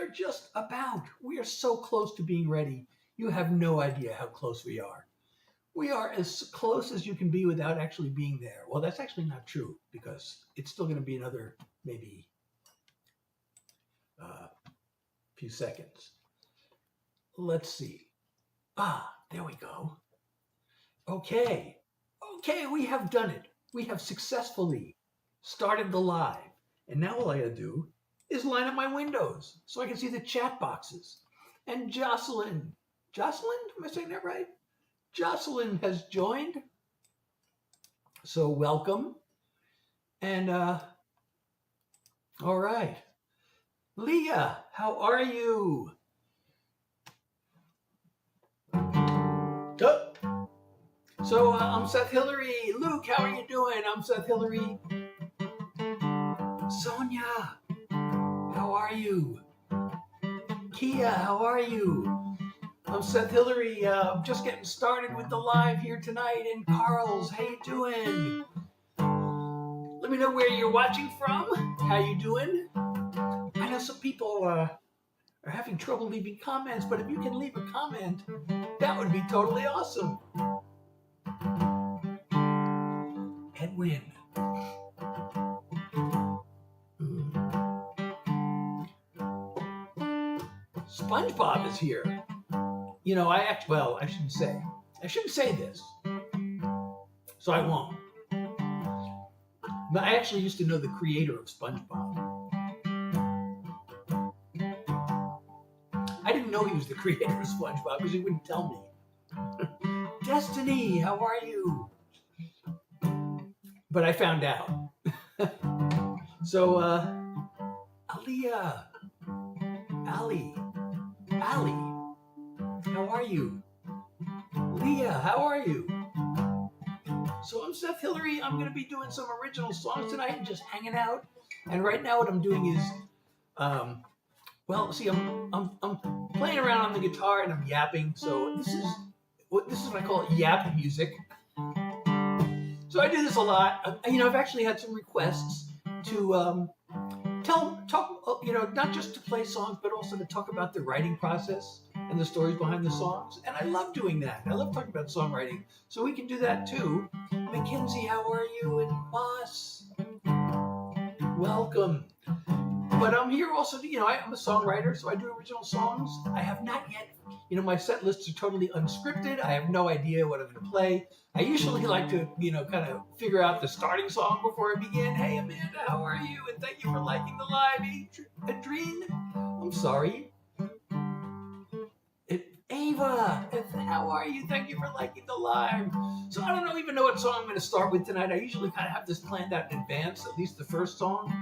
are just about. We are so close to being ready. You have no idea how close we are. We are as close as you can be without actually being there. Well, that's actually not true because it's still going to be another maybe few seconds. Let's see. There we go. Okay, we have done it. We have successfully started the live. And now all I gotta do is line up my windows so I can see the chat boxes. And Jocelyn, am I saying that right? Jocelyn has joined. So welcome. And all right. Leah, how are you? Oh. So I'm Seth Hilary. Luke, how are you doing? I'm Seth Hilary. Sonia, how are you? Kia, how are you? I'm Seth Hilary. Just getting started with the live here tonight. And Carl's, how you doing? Let me know where you're watching from. How you doing? I know some people are having trouble leaving comments, but if you can leave a comment, that would be totally awesome. Edwin. SpongeBob is here. You know, I shouldn't say this, so I won't. But I actually used to know the creator of SpongeBob. I didn't know he was the creator of SpongeBob because he wouldn't tell me. Destiny, how are you? But I found out. So, Aliyah, Ali, how are you? Leah, how are you? So I'm Seth Hilary. I'm going to be doing some original songs tonight and just hanging out. And right now what I'm doing is, I'm playing around on the guitar and I'm yapping. So this is what I call yap music. So I do this a lot. I've actually had some requests to talk, not just to play songs, but also to talk about the writing process and the stories behind the songs. And I love doing that. I love talking about songwriting. So we can do that too. Mackenzie, how are you? And Moss, welcome. But I'm here also, I'm a songwriter, so I do original songs. I have not yet, my set lists are totally unscripted. I have no idea what I'm going to play. I usually like to, kind of figure out the starting song before I begin. Hey, Amanda, how are you? And thank you for liking the live. Adrien, I'm sorry. Ava, how are you? Thank you for liking the live. So I don't even know what song I'm going to start with tonight. I usually kind of have this planned out in advance, at least the first song.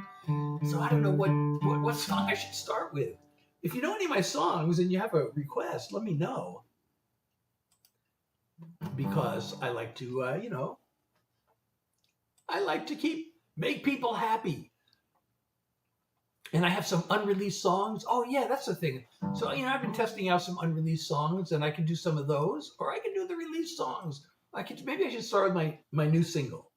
So I don't know what song I should start with. If you know any of my songs and you have a request, let me know. Because I like to, I like to make people happy. And I have some unreleased songs. Oh yeah, that's the thing. So, I've been testing out some unreleased songs and I can do some of those, or I can do the released songs. Maybe I should start with my new single,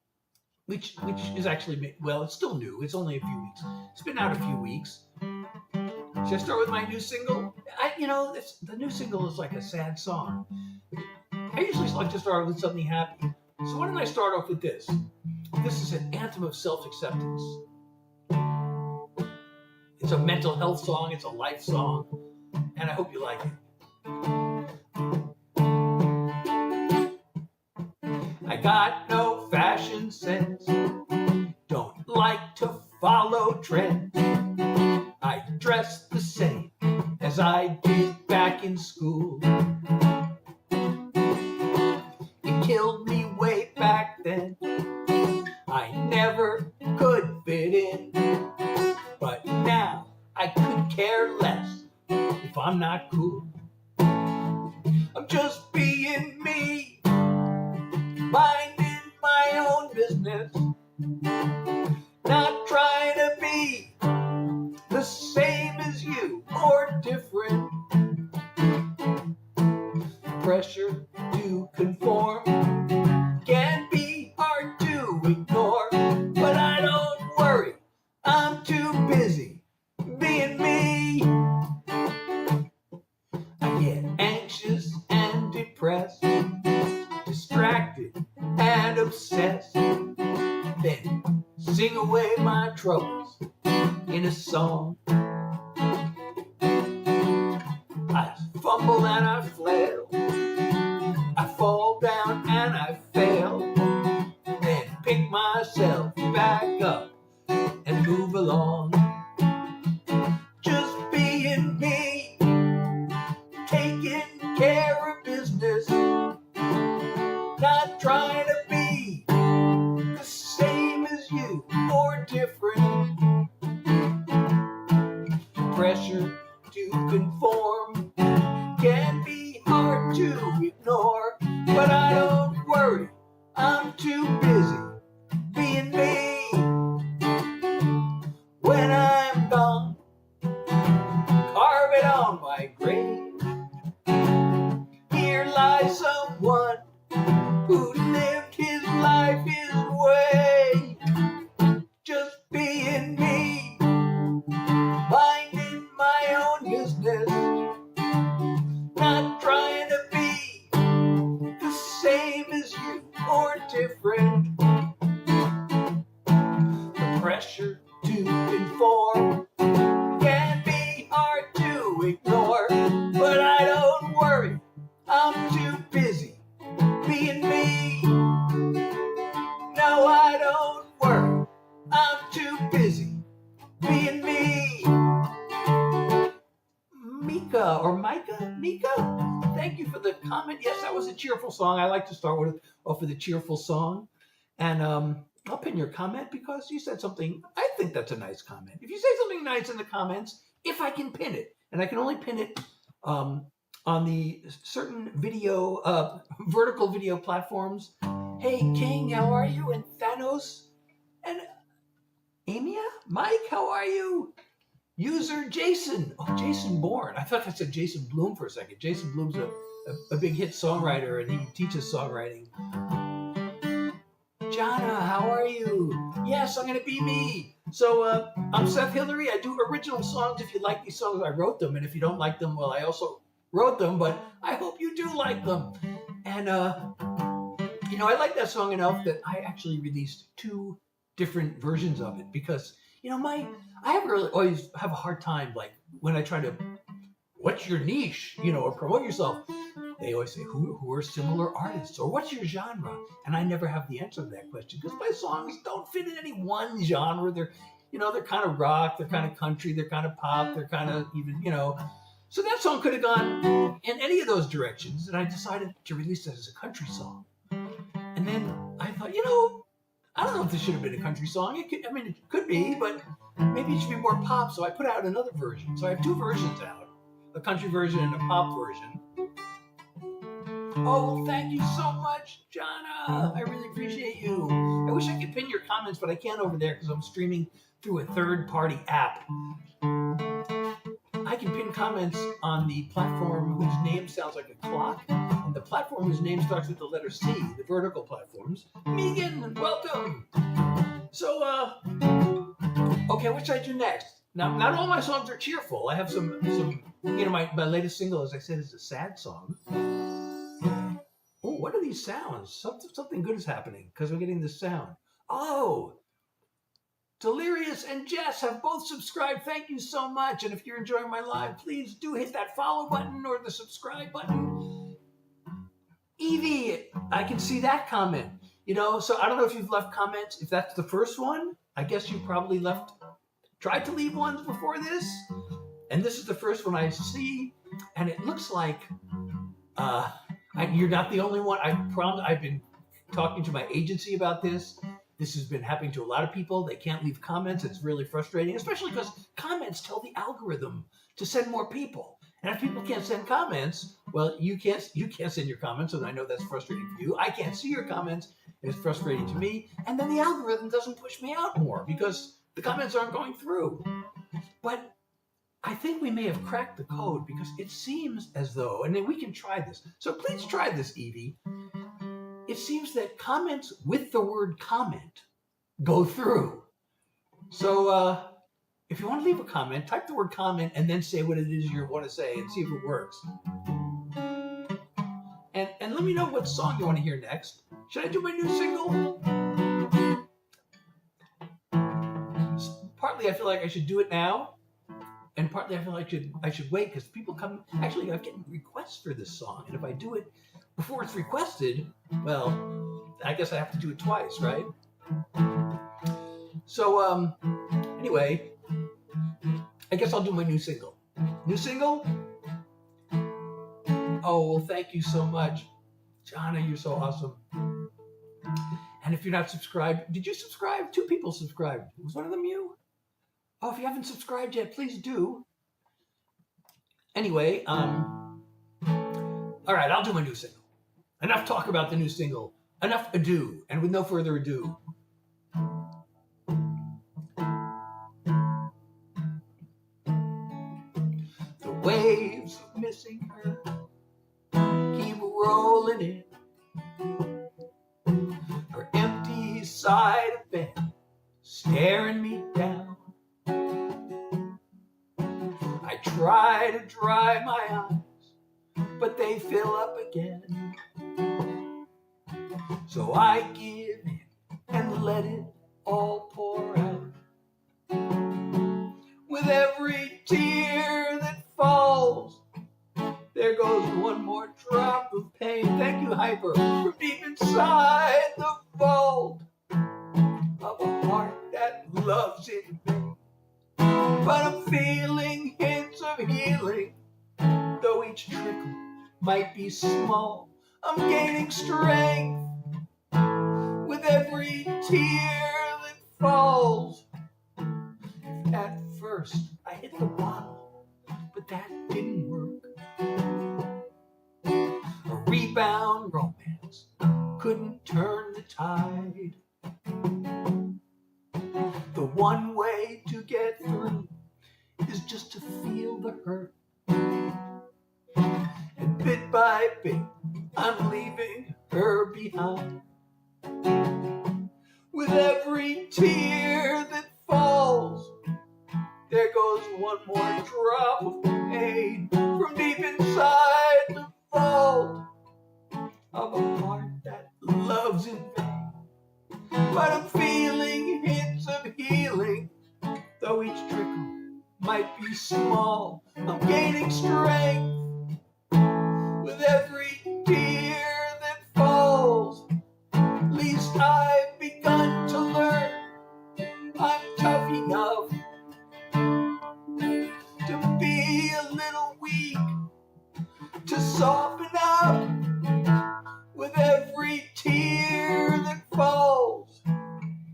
which is actually, it's still new. It's only a few weeks. It's been out a few weeks. Should I start with my new single? The new single is like a sad song. I usually like to start with something happy. So why don't I start off with this? This is an anthem of self-acceptance. It's a mental health song. It's a life song. And I hope you like it. I got no fashion sense. Don't like to follow trends. I dress the same as I did back in school. It killed me way back then. I never could fit in. But now I could care less if I'm not cool. I'm just being me, minding my own business, not trying to be the same as you or different. Pressure to conform can be hard to ignore, but I don't worry. I'm too busy being me. away my troubles in a song. I fumble and I flail, I fall down and I fail, then pick myself back up and move along. Just being me, taking care of business, not trying to be the same as you or different. Pressure to conform can be hard to ignore, but I don't worry, I'm too busy being me. When I'm gone, carve it on my grave. Here lies someone who lived his life his way. Just being me, minding my own business, not trying to be the same as you or different. The pressure to conform can be hard to ignore, but I don't worry, I'm too busy being me. No, I don't worry, I'm too busy being me. Mika, thank you for the comment. Yes, that was a cheerful song. I like to start off with a cheerful song. And I'll pin your comment because you said something. I think that's a nice comment. If you say something nice in the comments, if I can pin it, and I can only pin it on the certain video, vertical video platforms. Hey, King, how are you? And Thanos and Amia? Mike, how are you? User Jason. Oh, Jason Bourne. I thought I said Jason Bloom for a second. Jason Bloom's a big hit songwriter, and he teaches songwriting. Jana, how are you? Yes, I'm going to be me. So I'm Seth Hilary. I do original songs. If you like these songs, I wrote them. And if you don't like them, well, I also wrote them. But I hope you do like them. And, I like that song enough that I actually released 2 different versions of it because, I always have a hard time, like, when I try to, what's your niche, or promote yourself? They always say, who are similar artists? Or what's your genre? And I never have the answer to that question because my songs don't fit in any one genre. They're kind of rock, they're kind of country, they're kind of pop, they're kind of even, So that song could have gone in any of those directions. And I decided to release it as a country song. And then I thought, I don't know if this should have been a country song. It could be, but maybe it should be more pop. So I put out another version. So I have 2 versions out, a country version and a pop version. Oh, thank you so much, Jana. I really appreciate you. I wish I could pin your comments, but I can't over there because I'm streaming through a third-party app. I can pin comments on the platform whose name sounds like a clock, and the platform whose name starts with the letter C, the vertical platforms. Megan, welcome. So, okay, what should I do next? Now, not all my songs are cheerful. I have some. My latest single, as I said, is a sad song. Oh, what are these sounds? Something good is happening because we're getting this sound. Oh, Delirious and Jess have both subscribed. Thank you so much. And if you're enjoying my live, please do hit that follow button or the subscribe button. Evie, I can see that comment. So I don't know if you've left comments. If that's the first one, I guess you probably tried to leave ones before this. And this is the first one I see. And it looks like you're not the only one. I've been talking to my agency about this. This has been happening to a lot of people. They can't leave comments. It's really frustrating, especially because comments tell the algorithm to send more people. And if people can't send comments, well, you can't send your comments, and I know that's frustrating for you. I can't see your comments, and it's frustrating to me. And then the algorithm doesn't push me out more because the comments aren't going through. But I think we may have cracked the code because it seems as though, and then we can try this. So please try this, Evie. It seems that comments with the word comment go through. So if you want to leave a comment, type the word comment and then say what it is you want to say and see if it works. And let me know what song you want to hear next. Should I do my new single? partly I feel like I should do it now, and partly I feel like I should wait because people come. Actually, I'm getting requests for this song, and if I do it before it's requested, well, I guess I have to do it twice, right? So anyway, I guess I'll do my new single. New single? Oh, well, thank you so much. Jana, you're so awesome. And if you're not subscribed, did you subscribe? 2 people subscribed. Was one of them you? Oh, if you haven't subscribed yet, please do. Anyway, all right, I'll do my new single. Enough talk about the new single. Enough ado. And with no further ado, the waves of missing her keep rolling in. Her empty side of bed staring me down. I try to dry my eyes, but they fill up again. So I give in and let it all pour out. With every tear that falls, there goes one more drop of pain. Thank you, Hyper, from deep inside the vault of a heart that loves in vain. But I'm feeling hints of healing, though each trickle might be small. I'm gaining strength with every tear that falls. At first, I hit the bottle, but that didn't work. A rebound romance couldn't turn the tide. The one way to get through is just to feel the hurt. And bit by bit, I'm leaving her behind. With every tear that falls, there goes one more drop of pain from deep inside the vault of a heart that loves in vain. But I'm feeling hints of healing, though each trickle might be small. I'm gaining strength with every tear that falls. At least I've begun to learn I'm tough enough to be a little weak, to soften up with every tear that falls.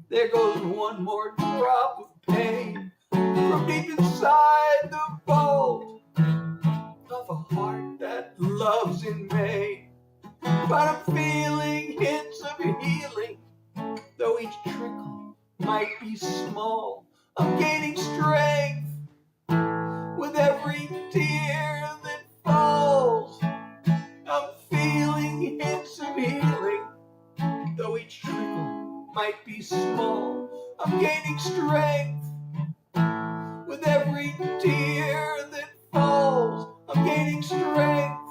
There goes one more drop of pain from deep inside the vault of a heart that loves in vain. But I'm feeling hints of healing, though each trickle might be small. I'm gaining strength with every tear that falls. I'm feeling hints of healing, though each trickle might be small. I'm gaining strength with every tear that falls. I'm gaining strength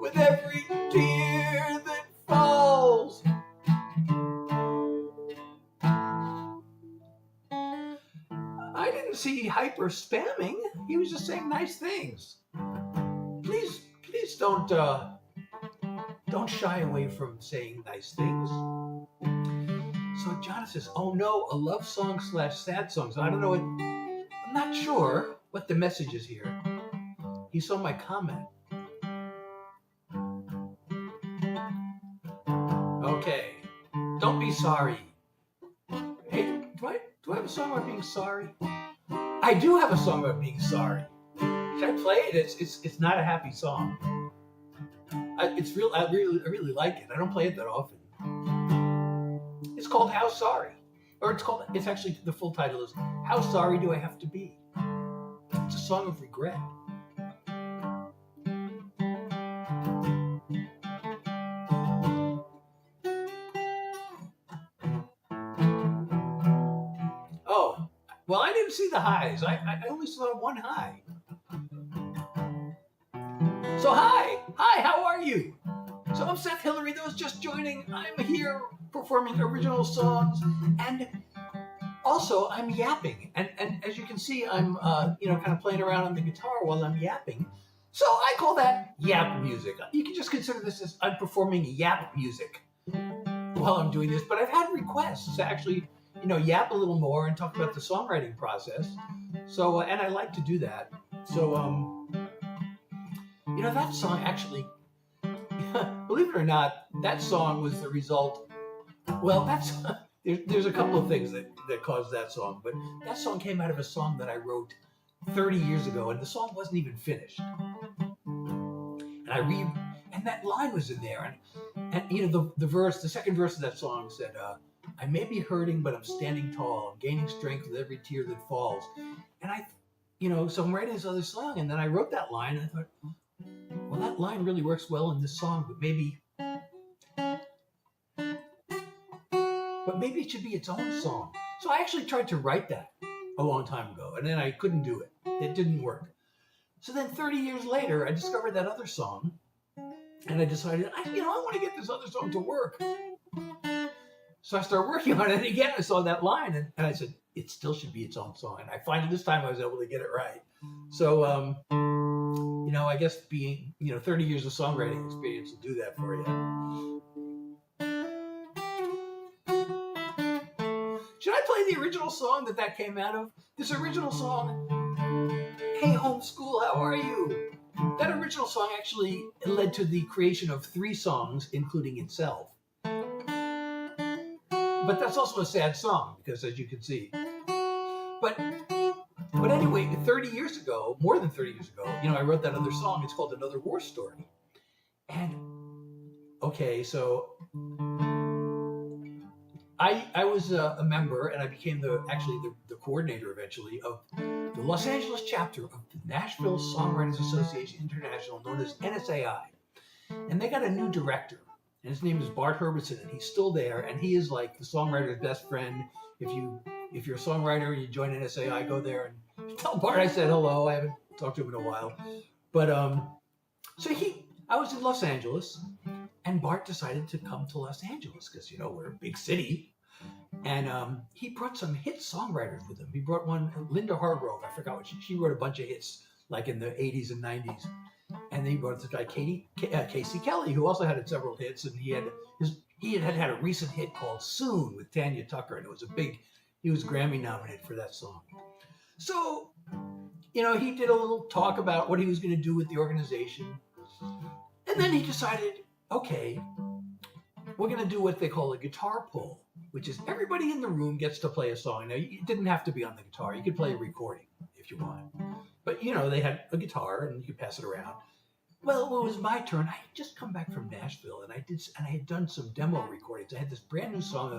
with every tear that falls. I didn't see Hyper spamming. He was just saying nice things. Please don't shy away from saying nice things. So John says, "Oh no, a love song / sad song." So I don't know what. I'm not sure what the message is here. He saw my comment. Okay, don't be sorry. Hey, do I have a song about being sorry? I do have a song about being sorry. Should I play it? It's not a happy song. It's real. I really like it. I don't play it that often. It's called "How Sorry," or it's actually the full title is "How Sorry Do I Have to Be?" It's a song of regret. Oh, well, I didn't see the highs. I only saw one high. So hi, how are you? So I'm Seth Hilary, those just joining. I'm here performing original songs and also I'm yapping, and as you can see, I'm kind of playing around on the guitar while I'm yapping. So I call that yap music. You can just consider this as I'm performing yap music while I'm doing this. But I've had requests to actually, yap a little more and talk about the songwriting process. So and I like to do that. So that song actually, believe it or not, that song was the result. Well, that's there's a couple of things that caused that song, but that song came out of a song that I wrote 30 years ago, and the song wasn't even finished. And that line was in there, and the second verse of that song said, "I may be hurting, but I'm standing tall. I'm gaining strength with every tear that falls." And so I'm writing this other song, and then I wrote that line, and I thought, well, that line really works well in this song, but maybe it should be its own song. So I actually tried to write that a long time ago, and then I couldn't do it. It didn't work. So then 30 years later, I discovered that other song, and I decided, I want to get this other song to work. So I started working on it, and again, I saw that line, and I said, it still should be its own song. And I finally, this time, I was able to get it right. So, I guess being, 30 years of songwriting experience will do that for you. Should I play the original song that came out of? This original song, "Hey Homeschool, How Are You?" That original song actually led to the creation of 3 songs, including itself. But that's also a sad song, because as you can see. But anyway, 30 years ago, more than 30 years ago, I wrote that other song. It's called Another War Story. And, okay, so I was a member, and I became the coordinator eventually of the Los Angeles chapter of the Nashville Songwriters Association International, known as NSAI. And they got a new director, and his name is Bart Herbertson, and he's still there, and he is like the songwriter's best friend. If you're a songwriter and you join NSAI, go there and tell Bart I said hello. I haven't talked to him in a while. But I was in Los Angeles, and Bart decided to come to Los Angeles because, we're a big city. And he brought some hit songwriters with him. He brought one, Linda Hargrove. I forgot what she wrote a bunch of hits like in the 80s and 90s. And then he brought this guy, Casey Kelly, who also had several hits. And he had a recent hit called "Soon" with Tanya Tucker. And it was he was Grammy nominated for that song. So, he did a little talk about what he was going to do with the organization. And then he decided, okay, we're going to do what they call a guitar pull, which is everybody in the room gets to play a song. Now, it didn't have to be on the guitar. You could play a recording if you want. But, they had a guitar and you could pass it around. Well, it was my turn. I had just come back from Nashville, and I had done some demo recordings. I had this brand new song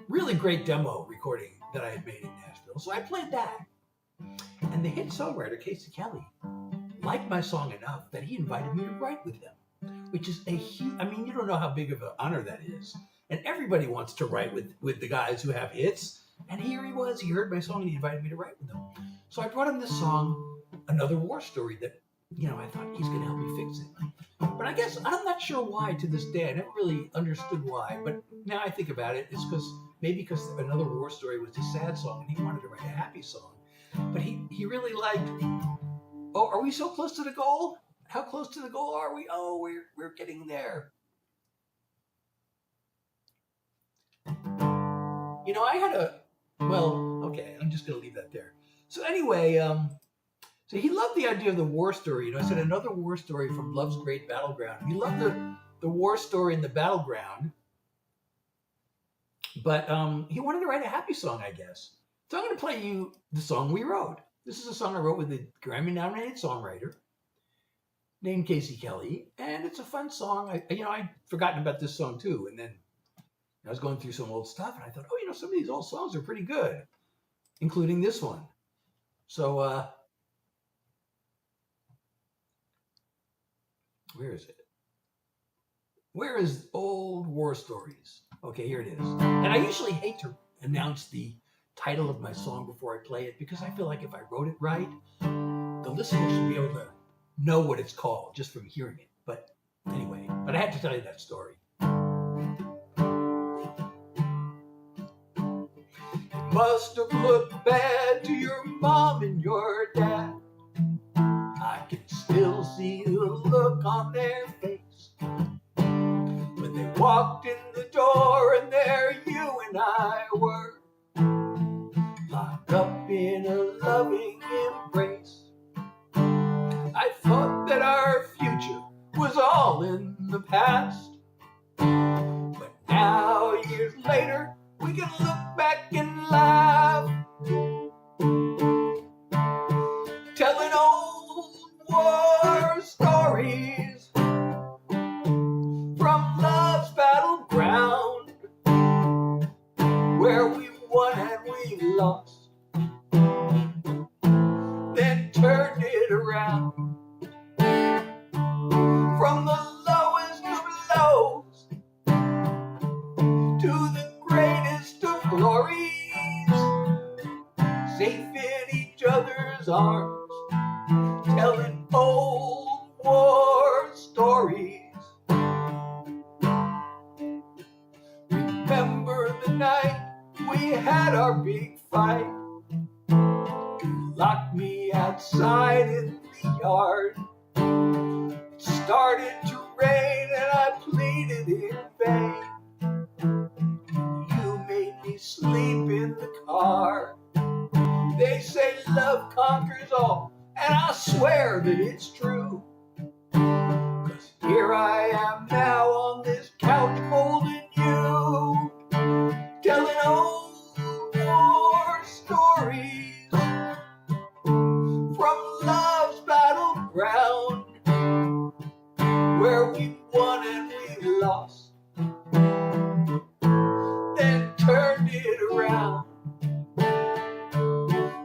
really great demo recording that I had made in Nashville. So I played that. And the hit songwriter, Casey Kelly, liked my song enough that he invited me to write with him, which is a huge, you don't know how big of an honor that is. And everybody wants to write with the guys who have hits. And here he was. He heard my song, and he invited me to write with him. So I brought him this song, Another War Story, that, I thought he's going to help me fix it. But I guess I'm not sure why to this day. I never really understood why. But now I think about it, it's because Another War Story was a sad song, and he wanted to write a happy song. But he really liked, oh, are we so close to the goal? How close to the goal are we? Oh, we're getting there. Okay, I'm just going to leave that there. So anyway, so he loved the idea of the war story. I said another war story from Love's Great Battleground. He loved the war story in the battleground, but he wanted to write a happy song, I guess. So I'm going to play you the song we wrote. This is a song I wrote with a Grammy-nominated songwriter named Casey Kelly, and it's a fun song. I'd forgotten about this song too, and then I was going through some old stuff, and I thought, some of these old songs are pretty good, including this one. So, where is it? Where is Old War Stories? Okay, here it is. And I usually hate to announce the title of my song before I play it, because I feel like if I wrote it right, the listener should be able to know what it's called just from hearing it. But anyway, I had to tell you that story. must have looked bad to your mom and your dad. I can still see the look on their face when they walked in the door, and there you and I were, locked up in a loving embrace. I thought that our future was all in the past, but now, years later, we can look back and laugh, telling old war stories from love's battleground, where we won and we lost, then turned it around. From the lowest of lows to the greatest of glories, safe in each other's arms, telling old war stories. Remember the night we had our big fight? You locked me outside in the yard. It started to rain and I pleaded in vain. You made me sleep in the car. They say love conquers all, and I swear that it's true. 'Cause here I am now on this couch holding you, telling old war stories from love's battleground, where we won and we lost, then turned it around.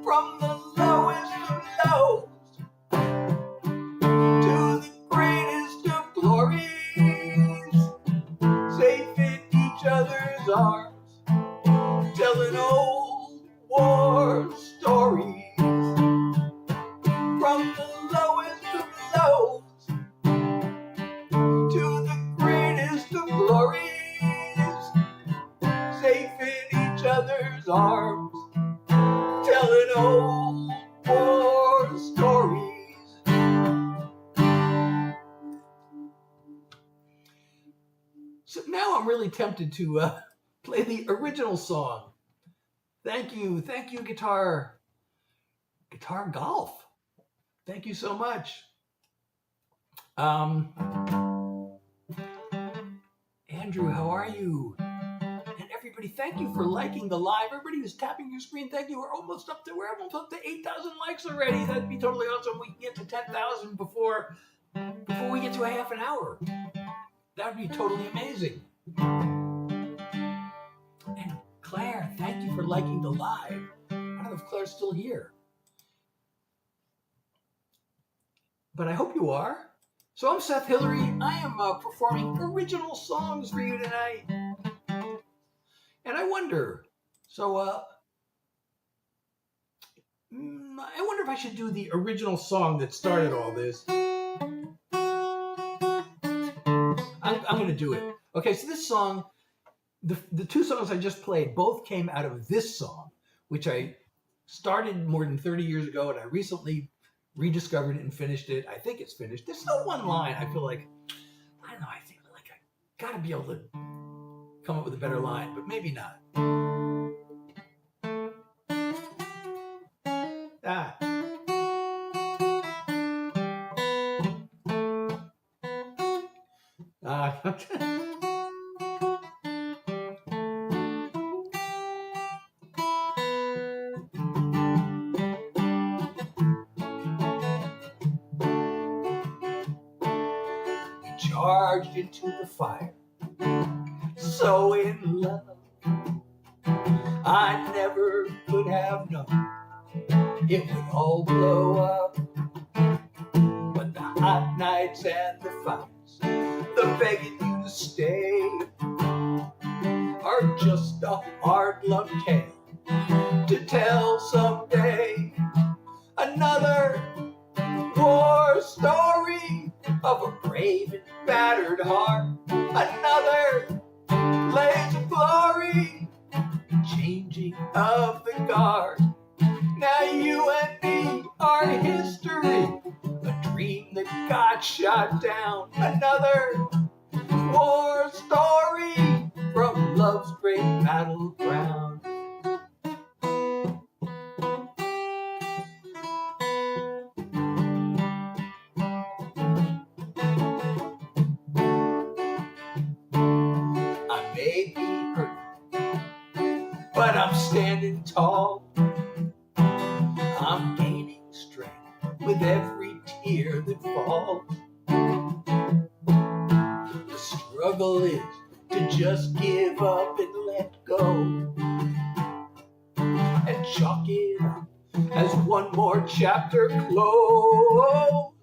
From the lowest of lows to the greatest of glories, safe in each other's arms, telling old war stories. From the lowest of lows to the greatest of glories, safe in each other's arms, telling old war stories. So now I'm really tempted to play the original song. Thank you, Guitar Golf. Thank you so much. Andrew, how are you? And everybody, thank you for liking the live. Everybody who's tapping your screen, thank you. We're almost up to 8,000 likes already. That'd be totally awesome. We can get to 10,000 before we get to a half an hour. That would be totally amazing. And Claire, thank you for liking the live. I don't know if Claire's still here, but I hope you are. So I'm Seth Hilary. I am performing original songs for you tonight. And I wonder, I wonder if I should do the original song that started all this. I'm going to do it. Okay, so this song, the two songs I just played, both came out of this song, which I started more than 30 years ago, and I recently rediscovered it and finished it. I think it's finished. There's no one line. I feel like, I don't know, I think like I got to be able to come up with a better line, but maybe not. We charged into the fire, so in love, I never could have known it would all blow up. But the hot nights and the fights, the begging you to stay, are just a hard luck tale to tell someday. Another war story of a brave and battered heart, another blaze of glory, changing changing of the guard. Now you and me are history, a dream that got shot down. Another war story from love's great battleground. I may be hurt, but I'm standing tall. I'm gaining strength with every tear that falls. The struggle is to just give up and let go, and chalk it up as one more chapter closed.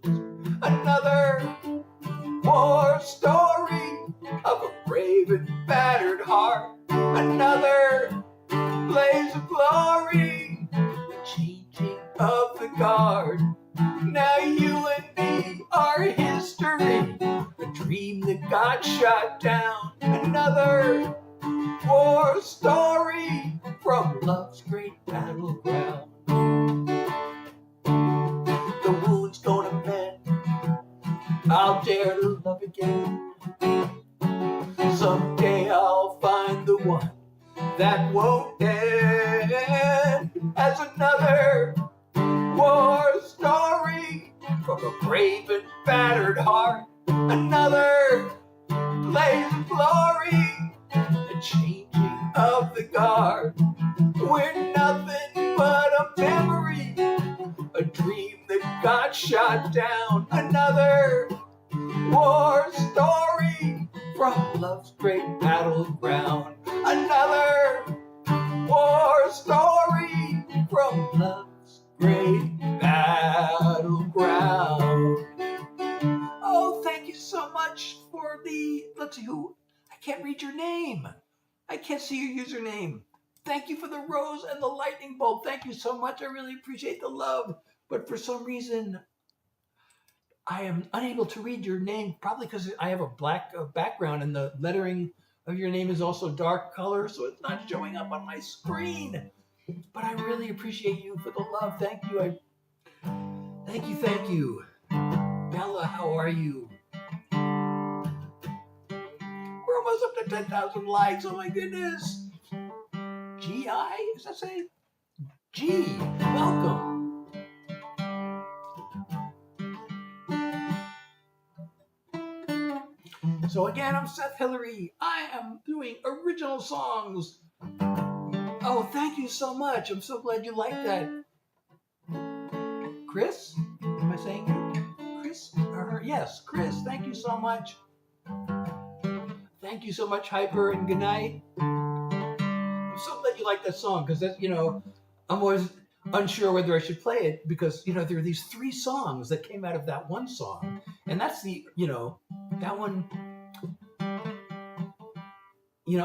Another war story of a brave and battered heart. Another blaze of glory, the changing of the guard. Now you and me are history, a dream that got shot down. Another war story from love's great battleground. The wound's gonna mend, I'll dare to love again. Someday I'll find the one that won't end. As another war story from a brave and battered heart. Another blaze of glory, the changing of the guard. We're nothing but a memory, a dream that got shot down. Another war story from love's great battleground. Another war story from love's great battleground. Oh, thank you so much for let's see who, I can't read your name. I can't see your username. Thank you for the rose and the lightning bolt. Thank you so much. I really appreciate the love. But for some reason, I am unable to read your name, probably because I have a black background and the lettering of your name is also dark color, so it's not showing up on my screen. But I really appreciate you for the love. Thank you. Thank you. Bella, how are you? We're almost up to 10,000 likes. Oh my goodness. G.I.? Does that say? G. Welcome. So again, I'm Seth Hilary. I am doing original songs. Oh, thank you so much. I'm so glad you like that. Chris? Am I saying it? Chris? Yes, Chris. Thank you so much. Thank you so much, Hyper, and good night. I'm so glad you like that song because that's, I'm always unsure whether I should play it because, there are these 3 songs that came out of that one song. And that's that one.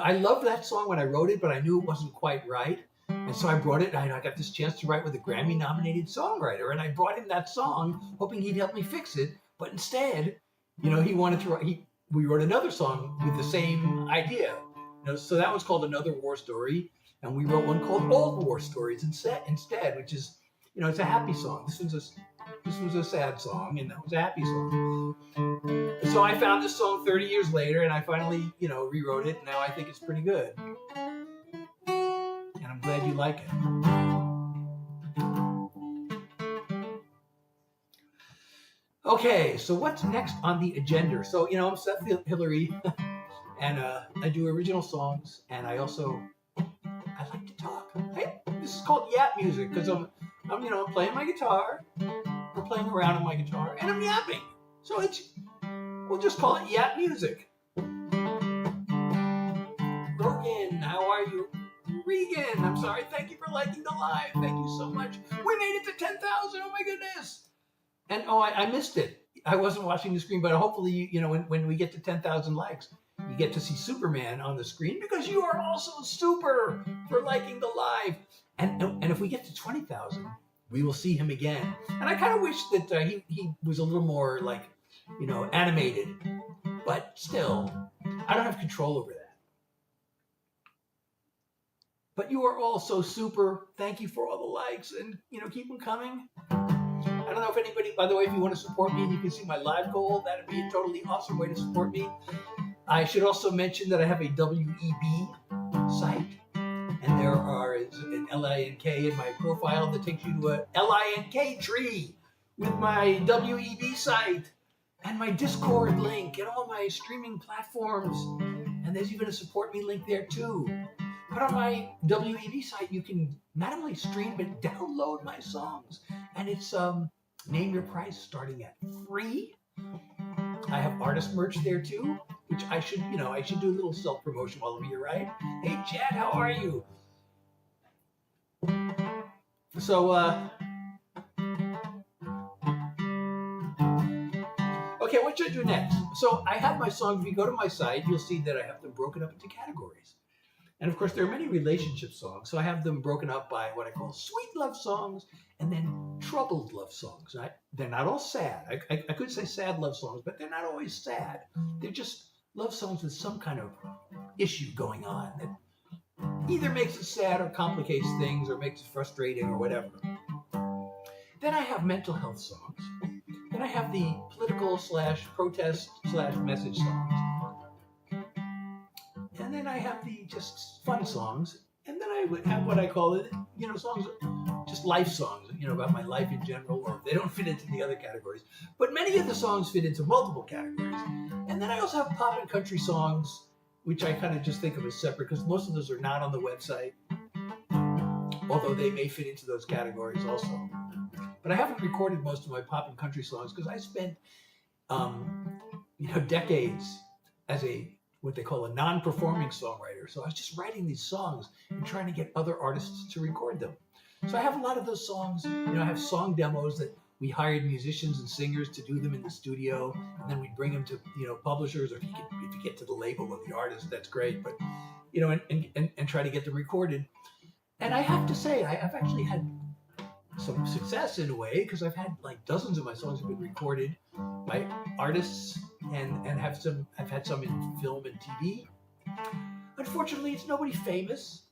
I loved that song when I wrote it, but I knew it wasn't quite right. And so I brought it, and I got this chance to write with a Grammy-nominated songwriter. And I brought him that song, hoping he'd help me fix it. But instead, he wanted to write, we wrote another song with the same idea. So that was called Another War Story. And we wrote one called Old War Stories instead, which is, it's a happy song. This was a sad song, and that was a happy song. So I found this song 30 years later, and I finally, rewrote it. And now I think it's pretty good. And I'm glad you like it. Okay, so what's next on the agenda? So, I'm Seth Hilary, and I do original songs, and I like to talk. This is called yap music, because I'm playing my guitar, or playing around on my guitar, and I'm yapping. So we'll just call it yap music. Rogan, how are you? Regan, I'm sorry. Thank you for liking the live. Thank you so much. We made it to 10,000. Oh my goodness. And I missed it. I wasn't watching the screen, but hopefully, when we get to 10,000 likes, you get to see Superman on the screen because you are also super for liking the live. And if we get to 20,000, we will see him again. And I kind of wish that he was a little more animated, but still, I don't have control over that. But you are all so super. Thank you for all the likes, and keep them coming. I don't know if anybody, by the way, if you want to support me and you can see my live goal, that'd be a totally awesome way to support me. I should also mention that I have a WEB site, and there are an LINK in my profile that takes you to a LINK tree with my WEB site and my Discord link and all my streaming platforms. And there's even a support me link there too. But on my WEB site, you can not only stream but download my songs, and it's name your price starting at free. I have artist merch there too, which I should do a little self promotion while I'm here, right? Hey Chad, how are you? So okay, what should I do next? So I have my songs. If you go to my site, you'll see that I have them broken up into categories. And of course, there are many relationship songs. So I have them broken up by what I call sweet love songs and then troubled love songs. They're not all sad. I could say sad love songs, but they're not always sad. They're just love songs with some kind of issue going on that either makes it sad or complicates things or makes it frustrating or whatever. Then I have mental health songs. Then I have the political / protest / message songs. And then I have the just fun songs. And then I would have what I call it, songs, just life songs, about my life in general, or they don't fit into the other categories. But many of the songs fit into multiple categories. And then I also have pop and country songs, which I kind of just think of as separate because most of those are not on the website, although they may fit into those categories also. But I haven't recorded most of my pop and country songs because I spent, decades as what they call a non-performing songwriter. So I was just writing these songs and trying to get other artists to record them. So I have a lot of those songs. I have song demos that we hired musicians and singers to do them in the studio, and then we'd bring them to publishers, or if you get to the label of the artist, that's great. But and try to get them recorded. And I have to say, I've actually had some success in a way because I've had like dozens of my songs have been recorded by artists and I've had some in film and TV. Unfortunately, it's nobody famous,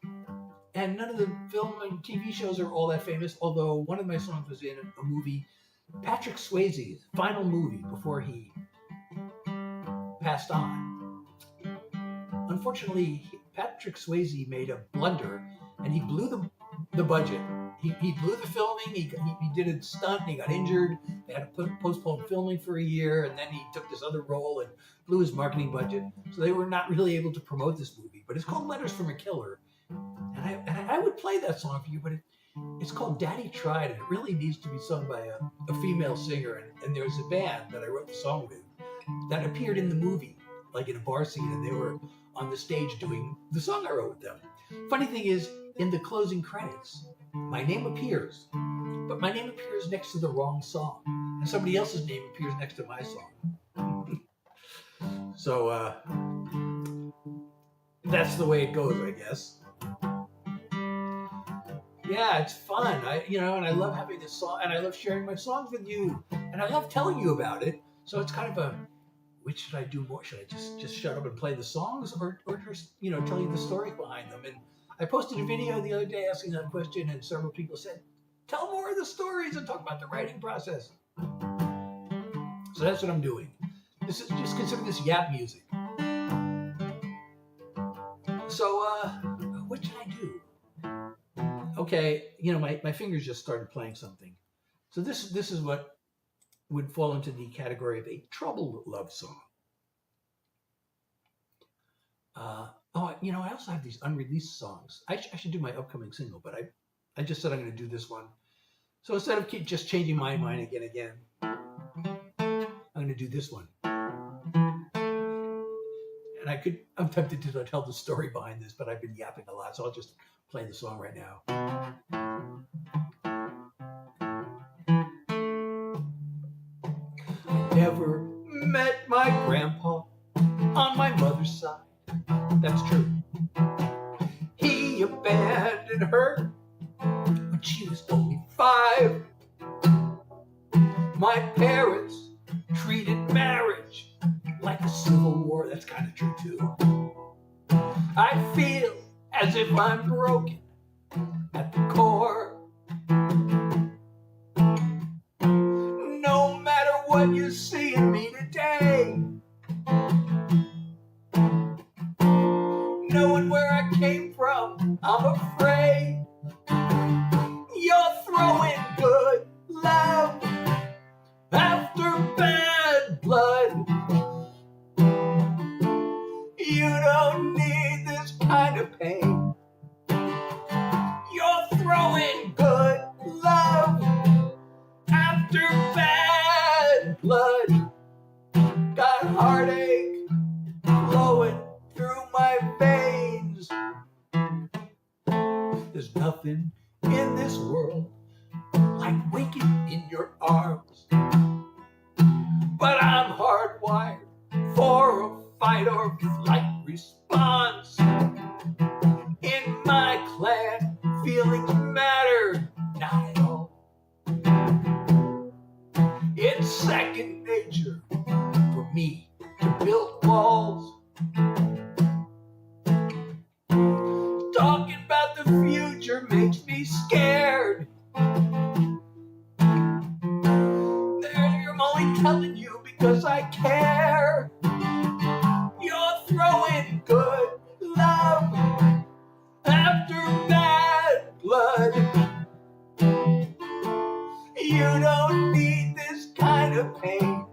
and none of the film and TV shows are all that famous, although one of my songs was in a movie, Patrick Swayze's final movie before he passed on. Unfortunately, Patrick Swayze made a blunder and he blew the budget. He blew the filming, he did a stunt, and he got injured. They had to postpone filming for a year, and then he took this other role and blew his marketing budget. So they were not really able to promote this movie. But it's called Letters from a Killer. And I would play that song for you, but it's called Daddy Tried, and it really needs to be sung by a female singer. And there's a band that I wrote the song with that appeared in the movie, like in a bar scene, and they were on the stage doing the song I wrote with them. Funny thing is, in the closing credits, my name appears, but my name appears next to the wrong song, and somebody else's name appears next to my song. So that's the way it goes, I guess. Yeah, it's fun. And I love having this song, and I love sharing my songs with you, and I love telling you about it. So it's kind of which should I do more? Should I just shut up and play the songs, or just tell you the stories behind them? And I posted a video the other day asking that question, and several people said, tell more of the stories and talk about the writing process. So that's what I'm doing. This is just consider this yap music. So what should I do? Okay, my fingers just started playing something. So this is what would fall into the category of a troubled love song. I also have these unreleased songs. I should do my upcoming single, but I just said I'm going to do this one. So instead of just changing my mind again, I'm going to do this one. And I'm tempted to tell the story behind this, but I've been yapping a lot, so I'll just play the song right now. I never met my grandpa on my mother's side. That's true. He abandoned her when she was only 5. My parents treated marriage like the Civil War. That's kind of true too. I feel as if I'm broken at the core. No matter what you see in me today, knowing where I came from, I'm afraid you're throwing good love after bad blood. You don't need this kind of pain. You're throwing good love after bad blood. Got heartache flowing through my veins. There's nothing in this world like waking in your arms. But I'm hardwired for a fight or flight response. In my clan, feelings matter not at all. It's second nature for me to build walls. Talking about the future makes me scared. I'm only telling you because I care. You're throwing good love after bad blood. You don't need this kind of pain.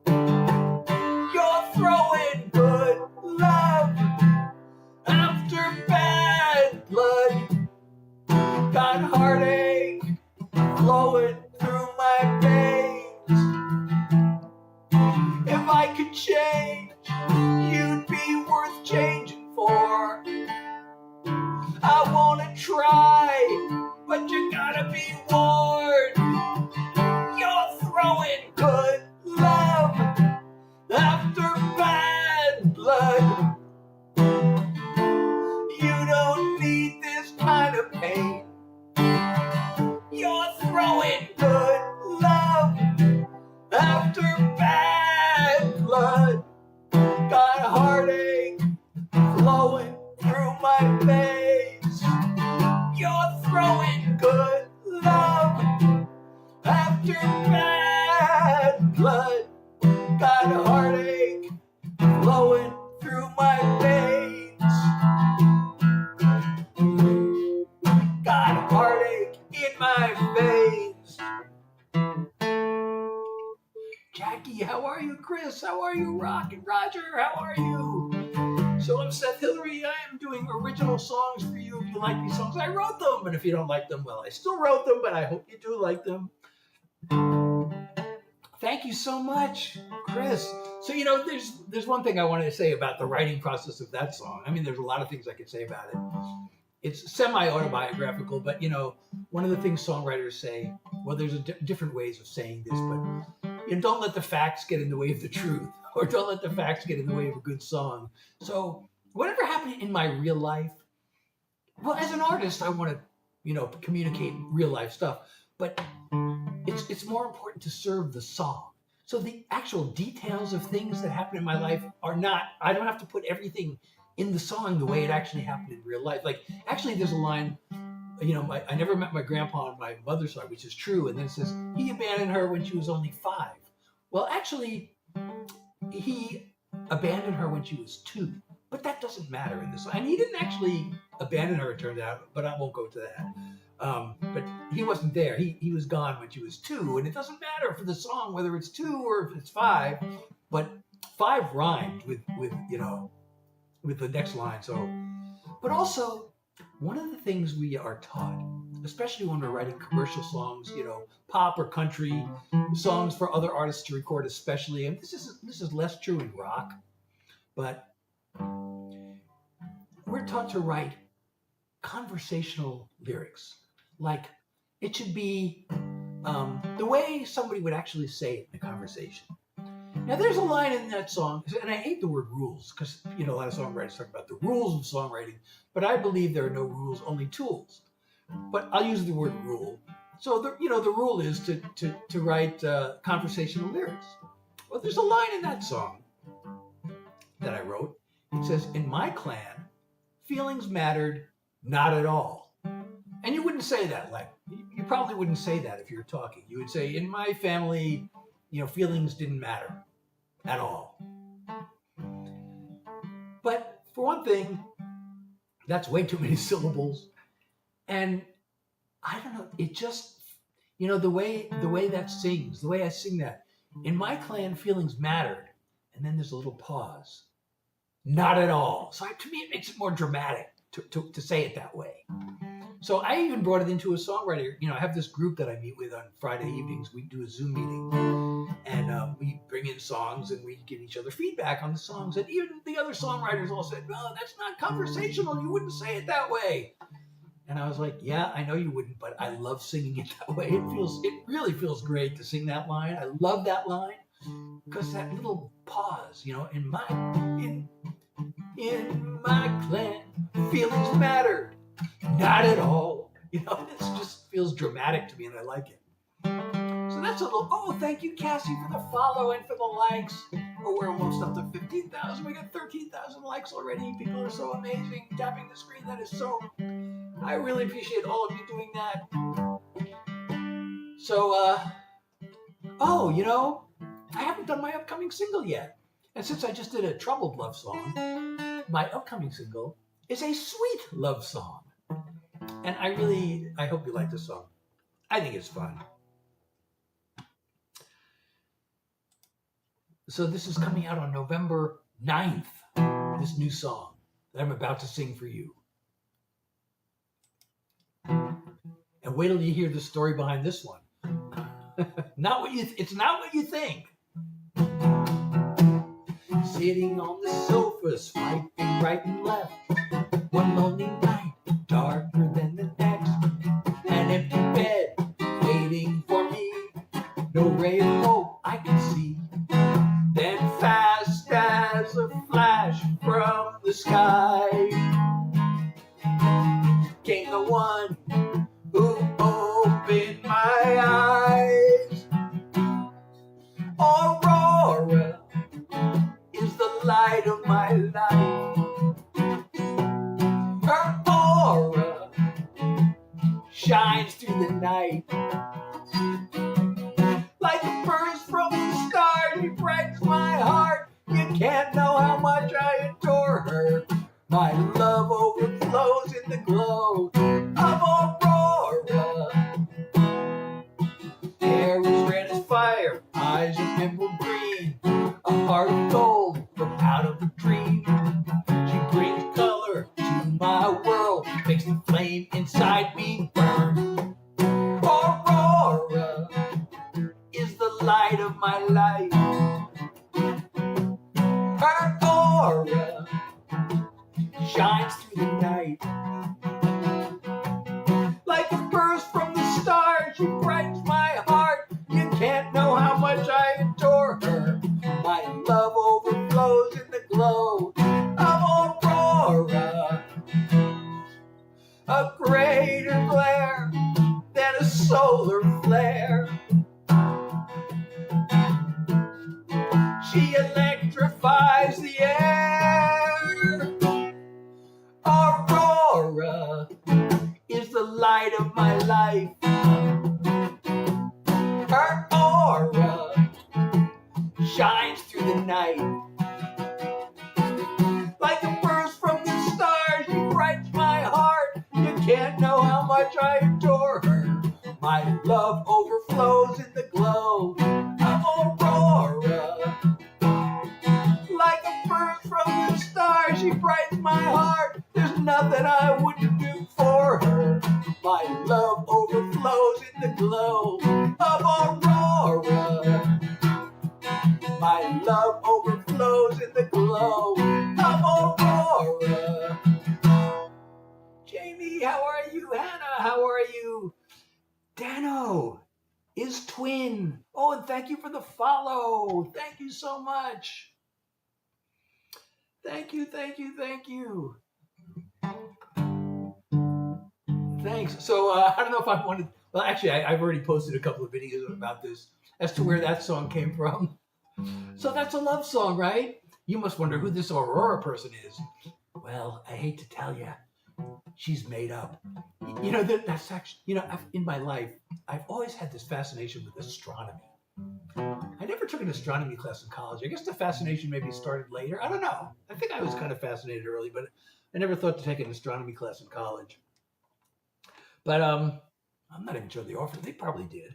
You're throwing good love after bad blood. Got heartache flowing through my veins. If I could change, you'd be worth changing for. I wanna try, but you gotta be warned. You're throwing good love after bad blood. You don't need this kind of pain. You're throwing good love after bad blood. Got heartache flowing through my veins. You're throwing good love after bad blood. Got heartache flowing through my veins. Got heartache in my veins. Jackie, how are you? Chris, how are you? Rock and Roger, how are you? So I'm Seth Hilary. I am doing original songs for you. If you like these songs, I wrote them. But if you don't like them, well, I still wrote them, but I hope you do like them. Thank you so much, Chris. So, there's one thing I wanted to say about the writing process of that song. I mean, there's a lot of things I could say about it. It's semi-autobiographical, but, one of the things songwriters say, well, there's different ways of saying this, but don't let the facts get in the way of the truth, or don't let the facts get in the way of a good song. So whatever happened in my real life, well, as an artist, I want to, communicate real life stuff, but it's more important to serve the song. So the actual details of things that happen in my life I don't have to put everything in the song the way it actually happened in real life. Like, actually, there's a line, I never met my grandpa on my mother's side, which is true. And then it says, he abandoned her when she was only 5. Well, actually, he abandoned her when she was 2. But that doesn't matter in this song. And he didn't actually abandon her, it turned out, but I won't go to that. But he wasn't there. He was gone when she was 2. And it doesn't matter for the song whether it's 2 or if it's 5. But 5 rhymed with the next line. So, but also, one of the things we are taught, especially when we're writing commercial songs, pop or country songs for other artists to record, especially, and this is less true in rock, but we're taught to write conversational lyrics. Like, it should be the way somebody would actually say it in a conversation. Now, there's a line in that song, and I hate the word rules, because, a lot of songwriters talk about the rules of songwriting, but I believe there are no rules, only tools. But I'll use the word rule. So, the rule is to write conversational lyrics. Well, there's a line in that song that I wrote. It says, in my clan, feelings mattered not at all. And you wouldn't say that, like, you probably wouldn't say that if you were talking. You would say, in my family, feelings didn't matter at all. But for one thing, that's way too many syllables. And I don't know, it just, the way that sings, the way I sing that, in my clan, feelings mattered. And then there's a little pause. Not at all. So to me, it makes it more dramatic to say it that way. So I even brought it into a songwriter. I have this group that I meet with on Friday evenings. We do a Zoom meeting, and we bring in songs, and we give each other feedback on the songs. And even the other songwriters all said, "No, that's not conversational. You wouldn't say it that way." And I was like, "Yeah, I know you wouldn't, but I love singing it that way. It really feels great to sing that line. I love that line because that little pause, in my clan, feelings mattered." Not at all. It just feels dramatic to me, and I like it. So that's a little. Oh, thank you, Cassie, for the follow and for the likes. Oh, we're almost up to 15,000. We got 13,000 likes already. People are so amazing. Tapping the screen. That is so. I really appreciate all of you doing that. So, I haven't done my upcoming single yet. And since I just did a troubled love song, my upcoming single is a sweet love song. And I hope you like this song. I think it's fun. So this is coming out on November 9th, this new song that I'm about to sing for you. And wait till you hear the story behind this one. It's not what you think. Sitting on the sofa, swiping right and left. One lonely night, darker than the next. An empty bed, waiting for me. No ray of hope I can see. Then fast as a flash from the sky came the one who opened my eyes. Aurora is the light of my life. Her aura shines through the night. Like a burst from the stars, she breaks my heart. You can't know how much I adore her. My love overflows in the glow of Aurora. Hair is red as fire, eyes of emerald green, a heart of gold from out of a dream. She brings color to my world, makes the flame inside me burn. Aurora is the light of my life. Her aura shines through the night. Like a burst from the stars, she breaks my heart. You can't know how much I adore her. My love overflows in the glow of Aurora. A greater glare than a solar flare. She electrifies the air. Aurora is the light of my life. Her aura shines through the night. Like a burst from the stars, she breaks my heart. You can't know how much I adore her. My love overflows in the glow of Aurora. Like a burst from the stars, she brights my heart. There's nothing I wouldn't do for her. My love overflows in the glow of Aurora. My love overflows in the glow of Aurora. Jamie, how are you? Hannah, how are you? Dano is twin. Oh, and thank you for the follow. Thank you so much. Thank you. Thanks. So I don't know if I wanted. Well, actually, I've already posted a couple of videos about this as to where that song came from. So that's a love song, right? You must wonder who this Aurora person is. Well, I hate to tell you, she's made up. That's actually, in my life, I've always had this fascination with astronomy. I never took an astronomy class in college. I guess the fascination maybe started later. I don't know. I think I was kind of fascinated early, but I never thought to take an astronomy class in college. But I'm not even sure they offered. They probably did,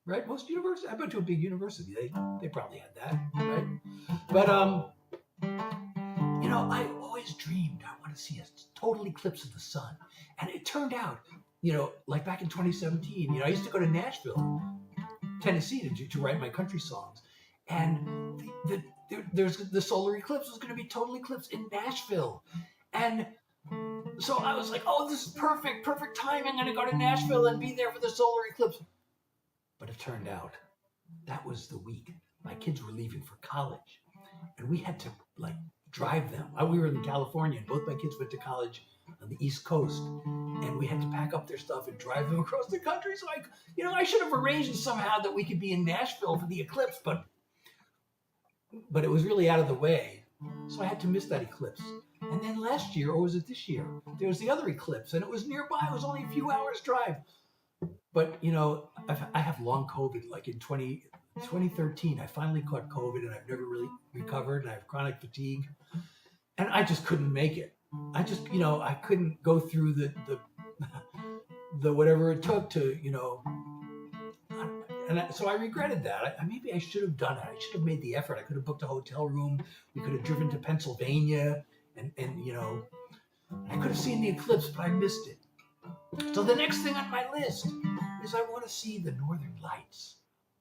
right? Most universities. I went to a big university. They probably had that, right? But I always dreamed I want to see a total eclipse of the sun, and it turned out, like back in 2017, I used to go to Nashville, Tennessee, to write my country songs, and there's the solar eclipse was going to be total eclipse in Nashville, and so I was like, oh, this is perfect timing. I'm going to go to Nashville and be there for the solar eclipse. But it turned out that was the week my kids were leaving for college, and we had to drive them. We were in California, and both my kids went to college on the East Coast, and we had to pack up their stuff and drive them across the country. So I should have arranged somehow that we could be in Nashville for the eclipse, but it was really out of the way. So I had to miss that eclipse. And then last year, or was it this year, there was the other eclipse, and it was nearby. It was only a few hours drive. But, I have long COVID. Like in 2013, I finally caught COVID, and I've never really recovered, and I have chronic fatigue. And I just couldn't make it. I just, I couldn't go through the whatever it took to, so I regretted that. Maybe I should have done it. I should have made the effort. I could have booked a hotel room. We could have driven to Pennsylvania, and I could have seen the eclipse, but I missed it. So the next thing on my list is I want to see the Northern Lights,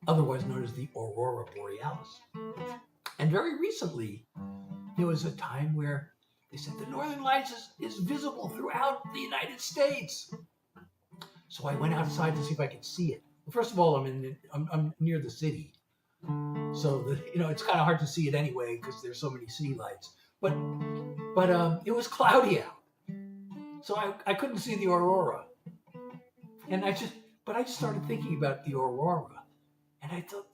otherwise known as the Aurora Borealis. And very recently, there was a time where they said the Northern Lights is visible throughout the United States. So I went outside to see if I could see it. Well, first of all, I'm near the city, so it's kind of hard to see it anyway because there's so many city lights. But it was cloudy out, so I couldn't see the aurora. And I just started thinking about the aurora, and I thought,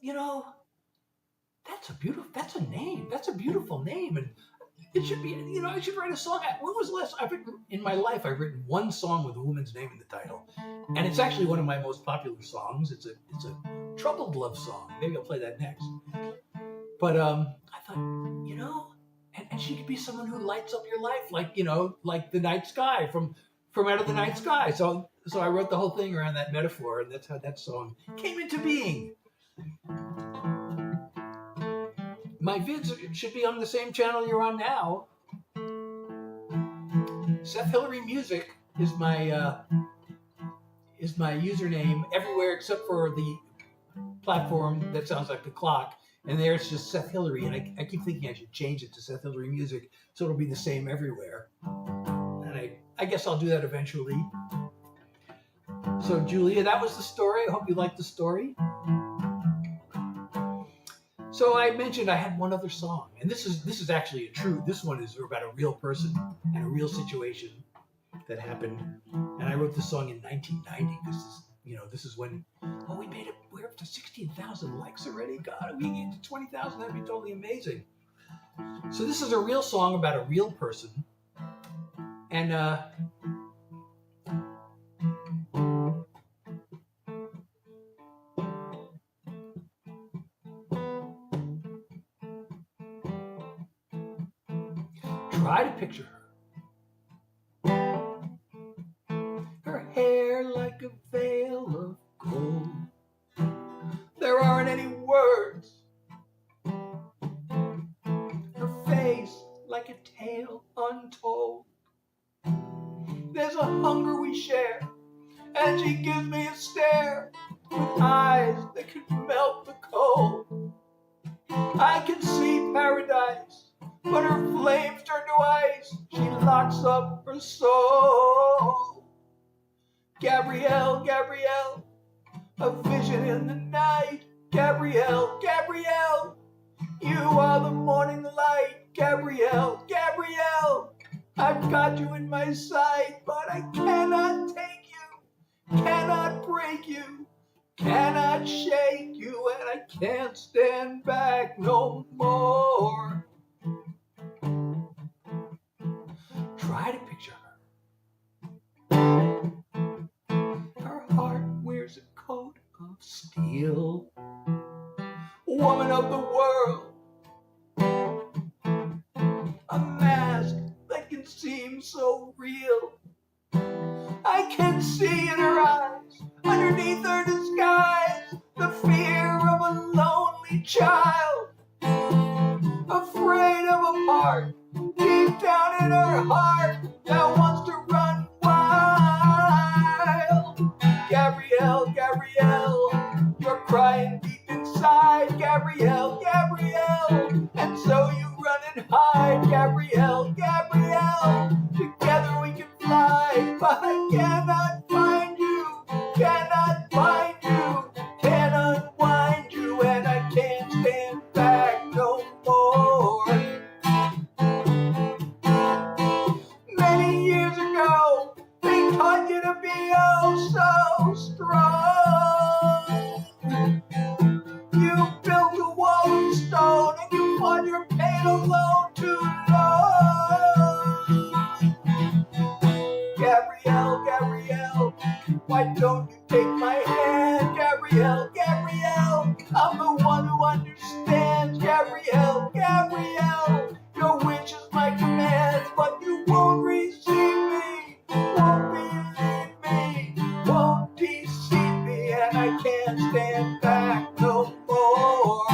that's a name. That's a beautiful name, and it should be, I should write a song. When was the last, in my life, I've written one song with a woman's name in the title. And it's actually one of my most popular songs. It's a troubled love song. Maybe I'll play that next. But I thought, and she could be someone who lights up your life, like the night sky from Out of the Night Sky. So I wrote the whole thing around that metaphor, and that's how that song came into being. My vids should be on the same channel you're on now. Seth Hilary Music is my username everywhere except for the platform that sounds like the clock. And there it's just Seth Hilary. And I keep thinking I should change it to Seth Hilary Music so it'll be the same everywhere. And I guess I'll do that eventually. So Julia, that was the story. I hope you liked the story. So I mentioned I had one other song, and this is actually this one is about a real person and a real situation that happened. And I wrote this song in 1990 because this is when we made it. We're up to 16,000 likes already. God, if we can get to 20,000, that'd be totally amazing. So this is a real song about a real person, and try to picture her. Her hair like a veil of gold. There aren't any words. Her face like a tale untold. There's a hunger we share, and she gives me a stare with eyes that could melt the cold. I can see paradise, but her flames turn to ice. She locks up her soul. Gabrielle, Gabrielle, a vision in the night. Gabrielle, Gabrielle, you are the morning light. Gabrielle, Gabrielle, I've got you in my sight, but I cannot take you, cannot break you, cannot shake you, and I can't stand back no more. woman of the world. A mask that can seem so real. I can see in her eyes, underneath her disguise, the fear of a lonely child, afraid of a part deep down in her heart that wants to run wild. Gabrielle, Gabrielle, you're crying deep inside. Gabrielle, Gabrielle, and so you run and hide. Gabrielle, Gabrielle, together we can fly, but I cannot find you, cannot find you, can't unwind you, and I can't stand back no more. Many years ago, they taught you to be oh so strong. You built a wall of stone and you fought your pain alone too long. Gabrielle, Gabrielle, why don't you take my hand? Gabrielle, Gabrielle, I'm the one who understands. Gabrielle, Gabrielle, your wish is my command, but you won't receive me, won't believe me, won't deceive me, and I can't stand back no more.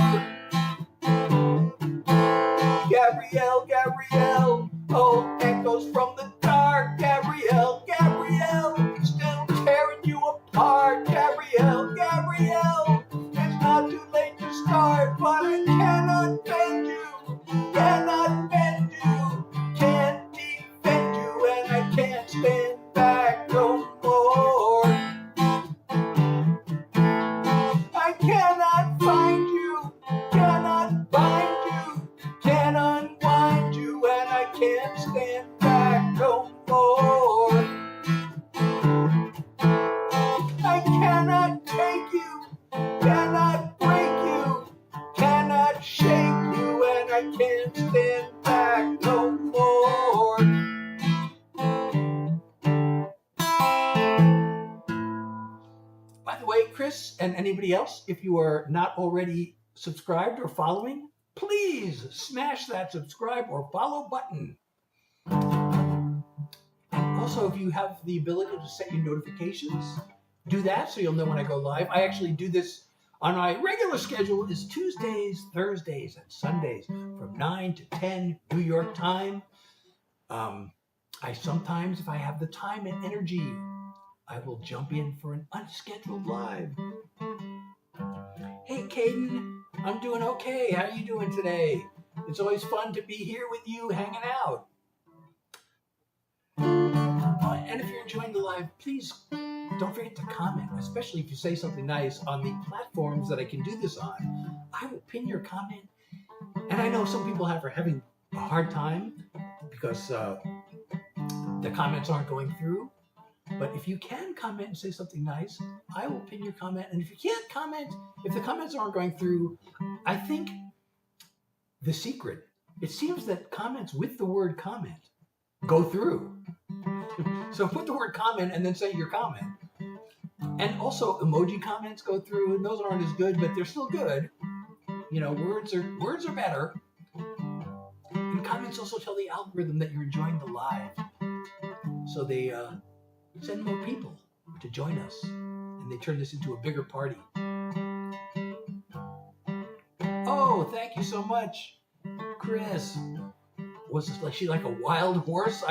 Gabrielle, Gabrielle, oh, echoes from the dark. Gabrielle, Gabrielle, still tearing you apart. Gabrielle, Gabrielle, it's not too late to start, but I cannot bend you, cannot bend you, can't defend you, and I can't stand back no more. I cannot find you, cannot bind you, can't unwind you, and I can't stand back no more. I cannot take you, cannot break you, cannot shake you, and I can't stand back no more. By the way, Chris and anybody else, if you are not already subscribed or following, please smash that subscribe or follow button. And also, if you have the ability to set your notifications, do that so you'll know when I go live. I actually do this on my regular schedule is Tuesdays, Thursdays, and Sundays from 9 to 10 New York time. I sometimes, if I have the time and energy, I will jump in for an unscheduled live. Hey, Caden, I'm doing okay. How are you doing today? It's always fun to be here with you, hanging out. And if you're enjoying the live, please don't forget to comment, especially if you say something nice on the platforms that I can do this on. I will pin your comment. And I know some people are having a hard time because the comments aren't going through. But if you can comment and say something nice, I will pin your comment. And if you can't comment, if the comments aren't going through, I think the secret, it seems that comments with the word comment go through. So put the word comment and then say your comment. And also emoji comments go through, and those aren't as good, but they're still good. You know, words are better. And comments also tell the algorithm that you're enjoying the live. So they send more people to join us, and they turn this into a bigger party. Oh, thank you so much, Chris. Was she like a wild horse?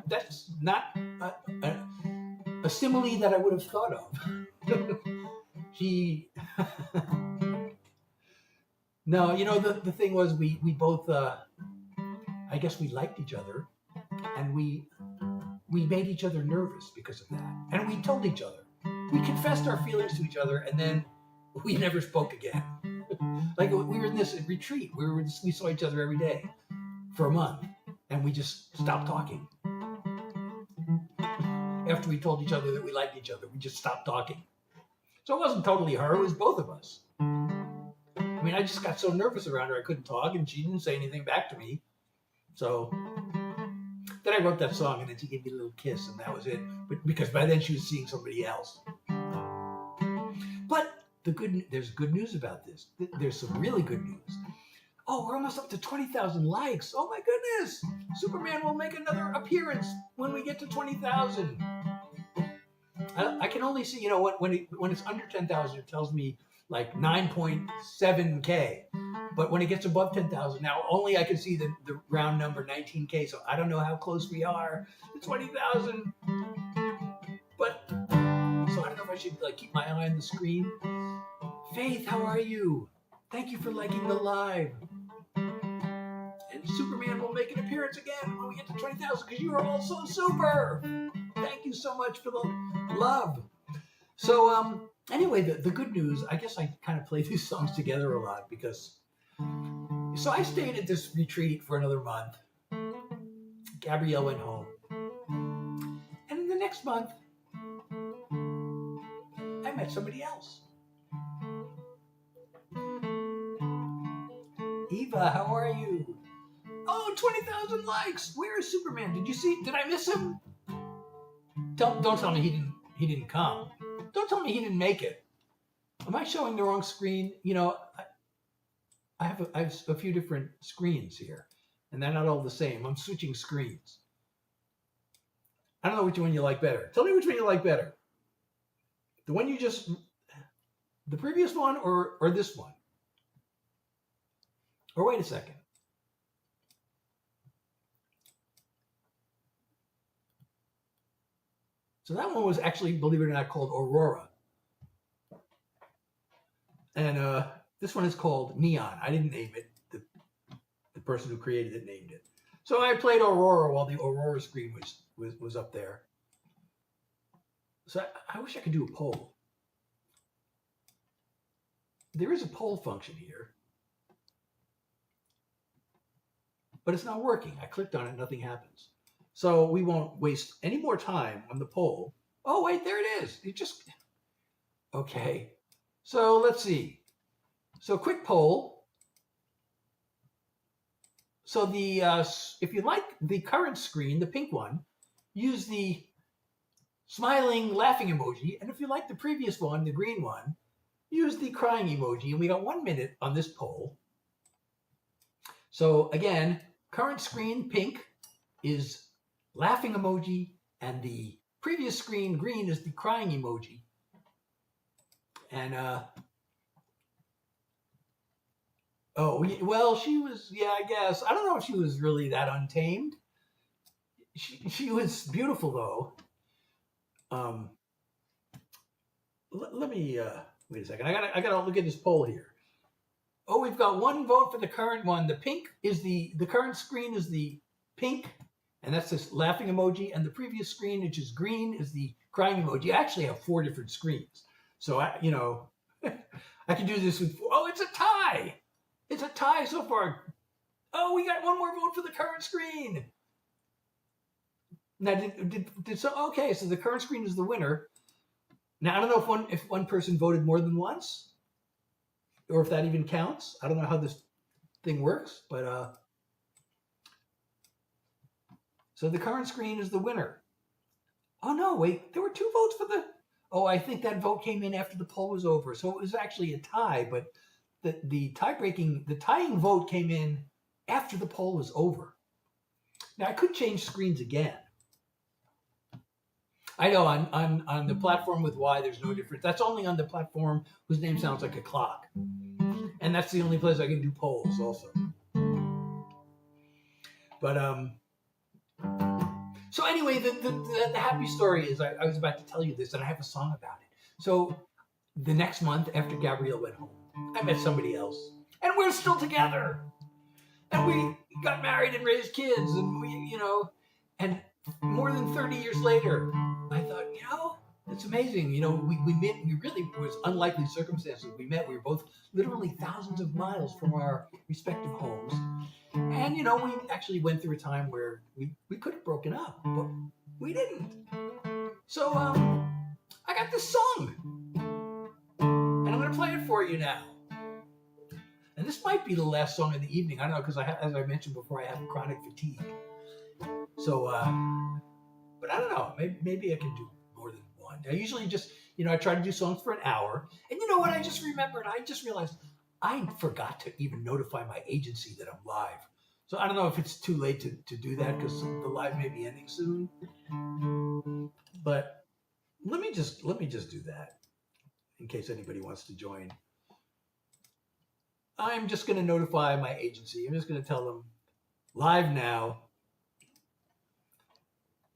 That's not a simile that I would have thought of. She. No, you know, the thing was we both, I guess we liked each other, and we made each other nervous because of that. And we told each other. We confessed our feelings to each other, and then we never spoke again. Like we were in this retreat. We saw each other every day for a month, and we just stopped talking. After we told each other that we liked each other, we just stopped talking. So it wasn't totally her, it was both of us. I mean, I just got so nervous around her I couldn't talk, and she didn't say anything back to me. So then I wrote that song, and then she gave me a little kiss, and that was it. But because by then she was seeing somebody else. But there's good news about this. There's some really good news. Oh, we're almost up to 20,000 likes. Oh my goodness. Superman will make another appearance when we get to 20,000. I can only see, when it's under 10,000, it tells me like 9.7K. But when it gets above 10,000, now only I can see the round number 19K. So I don't know how close we are to 20,000. But so I don't know if I should keep my eye on the screen. Faith, how are you? Thank you for liking the live. And Superman will make an appearance again when we get to 20,000 because you are all so super. Thank you so much for the love. So anyway, the good news, I guess I kind of play these songs together a lot because, so I stayed at this retreat for another month. Gabrielle went home. And in the next month, I met somebody else. Eva, how are you? Oh, 20,000 likes. Where is Superman? Did you see? Did I miss him? Don't tell me he didn't come. Don't tell me he didn't make it. Am I showing the wrong screen? I have a few different screens here, and they're not all the same. I'm switching screens. I don't know which one you like better. Tell me which one you like better. The one the previous one or this one? Or wait a second. So that one was actually, believe it or not, called Aurora. And this one is called Neon. I didn't name it. The person who created it named it. So I played Aurora while the Aurora screen was up there. So I wish I could do a poll. There is a poll function here. But it's not working. I clicked on it, nothing happens. So we won't waste any more time on the poll. Oh, wait, there it is. Okay. So let's see. So quick poll. So if you like the current screen, the pink one, use the smiling, laughing emoji. And if you like the previous one, the green one, use the crying emoji. And we got 1 minute on this poll. So again, current screen, pink, is laughing emoji, and the previous screen, green, is the crying emoji. And, well, she was, I guess. I don't know if she was really that untamed. She was beautiful, though. Let me, wait a second. I gotta look at this poll here. Oh, we've got one vote for the current one. The pink is the current screen is the pink, and that's this laughing emoji. And the previous screen, which is green, is the crying emoji. I actually have 4 different screens. So, I can do this with, it's a tie. It's a tie so far. Oh, we got one more vote for the current screen. Now, okay, so the current screen is the winner. Now, I don't know if one person voted more than once, or if that even counts. I don't know how this thing works, but so the current screen is the winner. Oh no, wait, there were 2 votes for I think that vote came in after the poll was over. So it was actually a tie, but the tying vote came in after the poll was over. Now I could change screens again. I know on the platform with Y, there's no difference. That's only on the platform whose name sounds like a clock. And that's the only place I can do polls also. But, so anyway, the happy story is I was about to tell you this, and I have a song about it. So the next month after Gabrielle went home, I met somebody else, and we're still together. And we got married and raised kids, and and more than 30 years later, I thought, it's amazing. We met, we really was unlikely circumstances. We met, we were both literally thousands of miles from our respective homes. And, we actually went through a time where we could have broken up, but we didn't. So, I got this song, and I'm going to play it for you now. And this might be the last song of the evening. I don't know, because as I mentioned before, I have chronic fatigue. So, but I don't know. Maybe I can do more than one. I usually just I try to do songs for an hour. And you know what? I just remembered. I just realized I forgot to even notify my agency that I'm live. So I don't know if it's too late to do that because the live may be ending soon. But let me just do that in case anybody wants to join. I'm just going to notify my agency. I'm just going to tell them live now.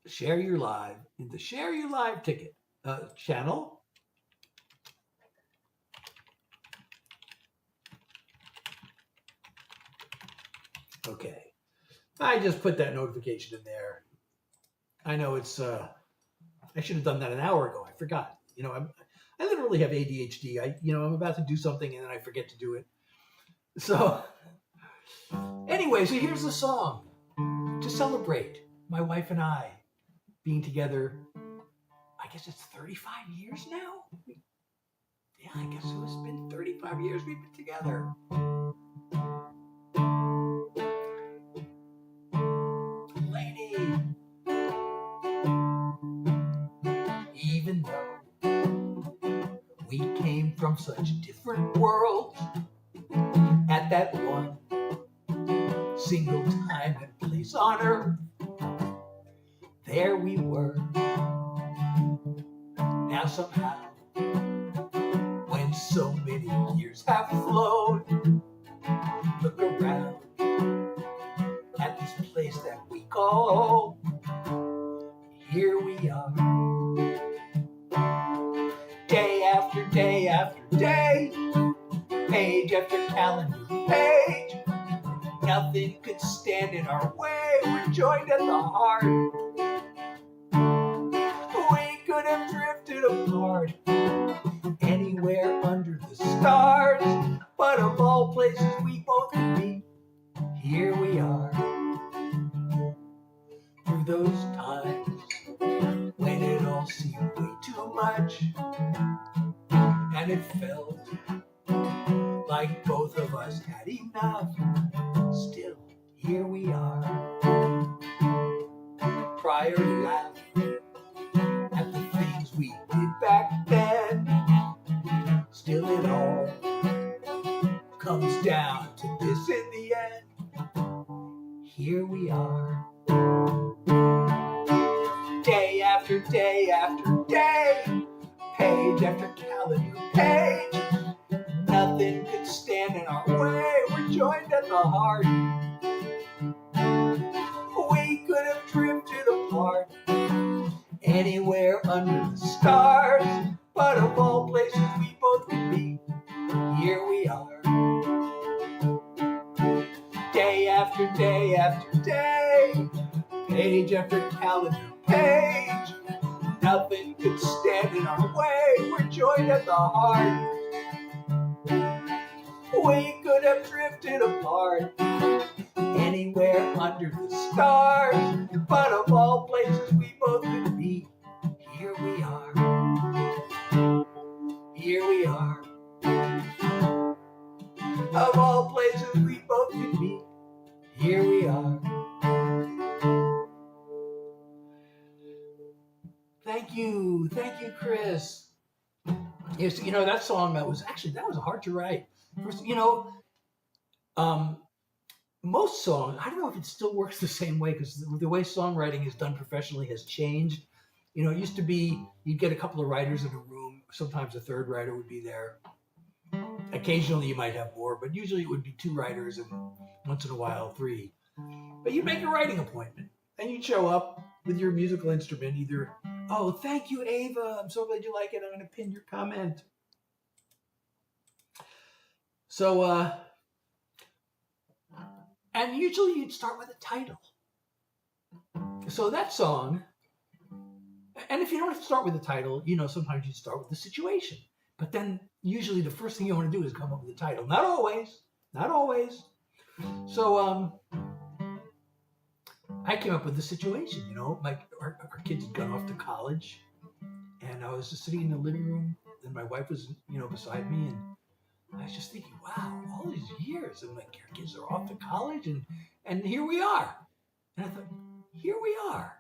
Share your live in the Share Your Live ticket channel. Okay. I just put that notification in there. I know it's, I should have done that an hour ago. I forgot. I literally have ADHD. I'm about to do something and then I forget to do it. So, anyway, so here's the song to celebrate my wife and I being together. I guess it's 35 years now. Yeah, I guess it's been 35 years we've been together. Lady, even though we came from such different worlds, at that one single time and place on earth, there we were. Now somehow, when so many years have flown, look around at this place that we call home. Here we are, day after day after day, page after calendar page. Nothing could stand in our way. We're joined at the heart. We could have drifted apart anywhere under the stars, but of all places we both could be, here we are. Through those times when it all seemed way too much, and it felt like both of us had enough, still here we are. Prior to laugh at the things we did back then, still it all comes down to this in the end. Here we are, day after day after day, page after calendar page. Nothing could stand in our way. We're joined at the heart. We could have drifted apart anywhere under the stars, but of all places we both could be, here we are. Day after day after day, page after calendar page. Nothing could stand in our way. We're joined at the heart. We could have drifted apart anywhere under the stars, but of all places we both could be, here we are. Here we are. Of all places we both could be, here we are. Thank you, Chris. Yes, that song that was hard to write. First, most songs, I don't know if it still works the same way because the way songwriting is done professionally has changed. It used to be you'd get a couple of writers in a room. Sometimes a third writer would be there. Occasionally you might have more, but usually it would be two writers and once in a while three. But you'd make a writing appointment and you'd show up with your musical instrument, either, oh, thank you, Ava. I'm so glad you like it. I'm going to pin your comment. So, and usually you'd start with a title. So that song, and if you don't have to start with a title, sometimes you start with the situation. But then usually the first thing you want to do is come up with a title. Not always. So I came up with the situation, our kids had gone off to college and I was just sitting in the living room and my wife was, beside me, and I was just thinking, wow, all these years, and like, your kids are off to college and here we are. And I thought, here we are.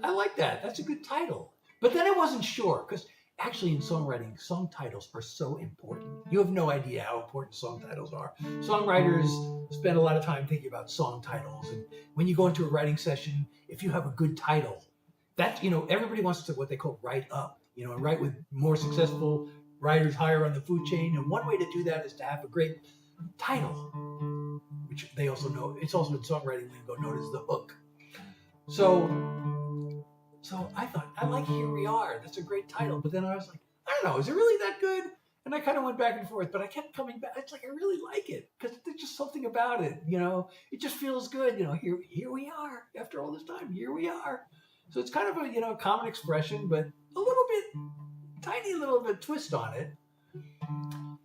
I like that. That's a good title. But then I wasn't sure, because actually in songwriting, song titles are so important. You have no idea how important song titles are. Songwriters spend a lot of time thinking about song titles. And when you go into a writing session, if you have a good title, that, everybody wants to what they call write up, and write with more successful writers higher on the food chain. And one way to do that is to have a great title, which they also know, it's also in songwriting lingo known as the hook. So I thought, I like Here We Are. That's a great title. But then I was like, I don't know, is it really that good? And I kind of went back and forth, but I kept coming back. It's like, I really like it because there's just something about it, it just feels good. Here we are after all this time, here we are. So it's kind of a, common expression, but a little bit, tiny little bit twist on it.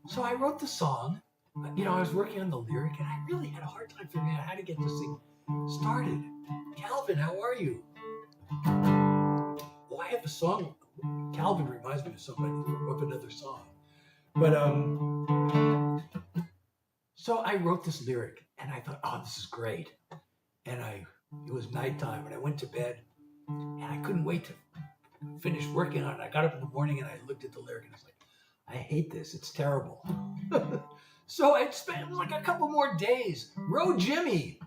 So I wrote the song, I was working on the lyric and I really had a hard time figuring out how to get this thing started. Calvin, how are you? Well, I have a song. Calvin reminds me of somebody of another song. But so I wrote this lyric and I thought, oh, this is great. And it was nighttime and I went to bed and I couldn't wait to finish working on it. I got up in the morning and I looked at the lyric and I was like, I hate this. It's terrible. So it spent like a couple more days. Row Jimmy.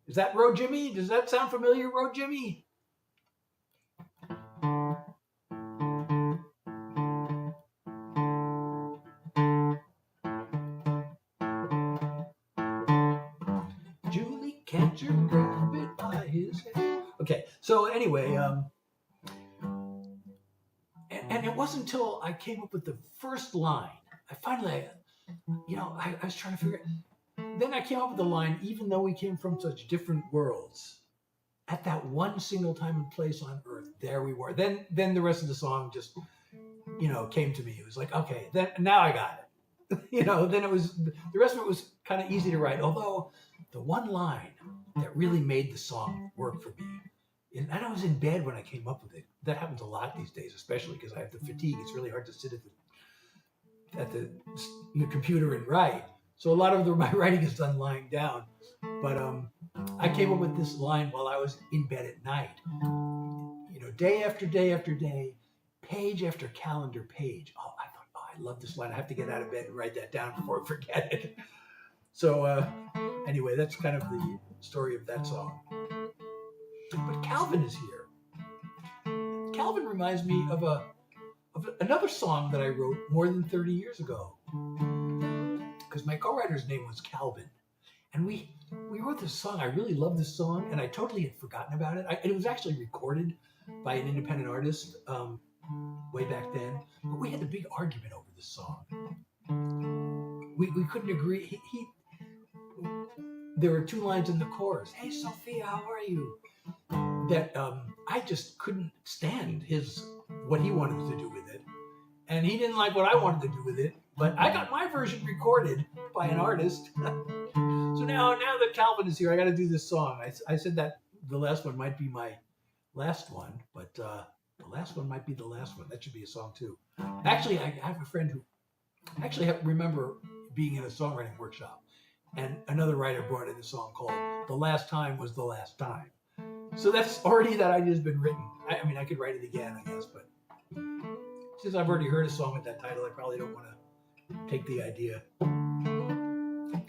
Is that Row Jimmy? Does that sound familiar, Row Jimmy? Julie, can't you grab it by his head? Okay, so anyway, and it wasn't until I came up with the first line, I finally, I was trying to figure it. Then I came up with the line, even though we came from such different worlds, at that one single time and place on earth, there we were. Then the rest of the song just, came to me. It was like, okay, then now I got it. Then it was, the rest of it was kind of easy to write. Although the one line that really made the song work for me, and I was in bed when I came up with it. That happens a lot these days, especially because I have the fatigue. It's really hard to sit at the computer and write. So a lot of my writing is done lying down. But I came up with this line while I was in bed at night. Day after day after day, page after calendar page. Oh, I thought, I love this line. I have to get out of bed and write that down before I forget it. So anyway, that's kind of the story of that song. But Calvin is here. Calvin reminds me of another song that I wrote more than 30 years ago. Because my co-writer's name was Calvin. And we wrote this song. I really love this song, and I totally had forgotten about it. It was actually recorded by an independent artist way back then. But we had a big argument over this song. We couldn't agree. There were two lines in the chorus. Hey, Sophia, how are you? That I just couldn't stand what he wanted to do with it. And he didn't like what I wanted to do with it. But I got my version recorded by an artist. So now that Calvin is here, I got to do this song. I said that the last one might be my last one, but the last one might be the last one. That should be a song too. Actually, I have a friend who remember being in a songwriting workshop, and another writer brought in a song called "The Last Time Was the Last Time." So that's already, that idea's been written. I mean, I could write it again, I guess, but since I've already heard a song with that title, I probably don't want to take the idea.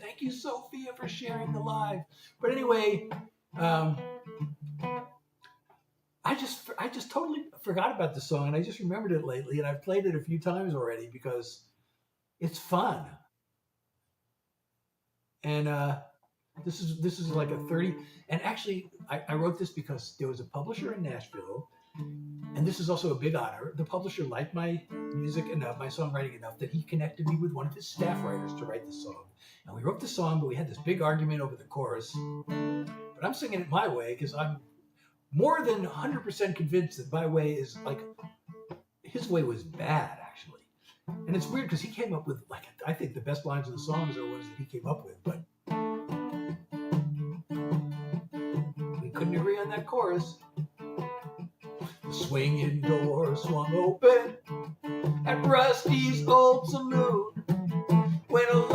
Thank you, Sophia, for sharing the live. But anyway, I just totally forgot about the song, and I just remembered it lately, and I've played it a few times already because it's fun. And this is like a 30. And actually, I wrote this because there was a publisher in Nashville, and this is also a big honor. The publisher liked my music enough, my songwriting enough, that he connected me with one of his staff writers to write the song. And we wrote the song, but we had this big argument over the chorus. But I'm singing it my way because I'm more than 100% convinced that my way is like, his way was bad, actually. And it's weird because he came up with, like, I think the best lines of the songs are ones that he came up with, but we couldn't agree on that chorus. The swinging door swung open at Rusty's old saloon when a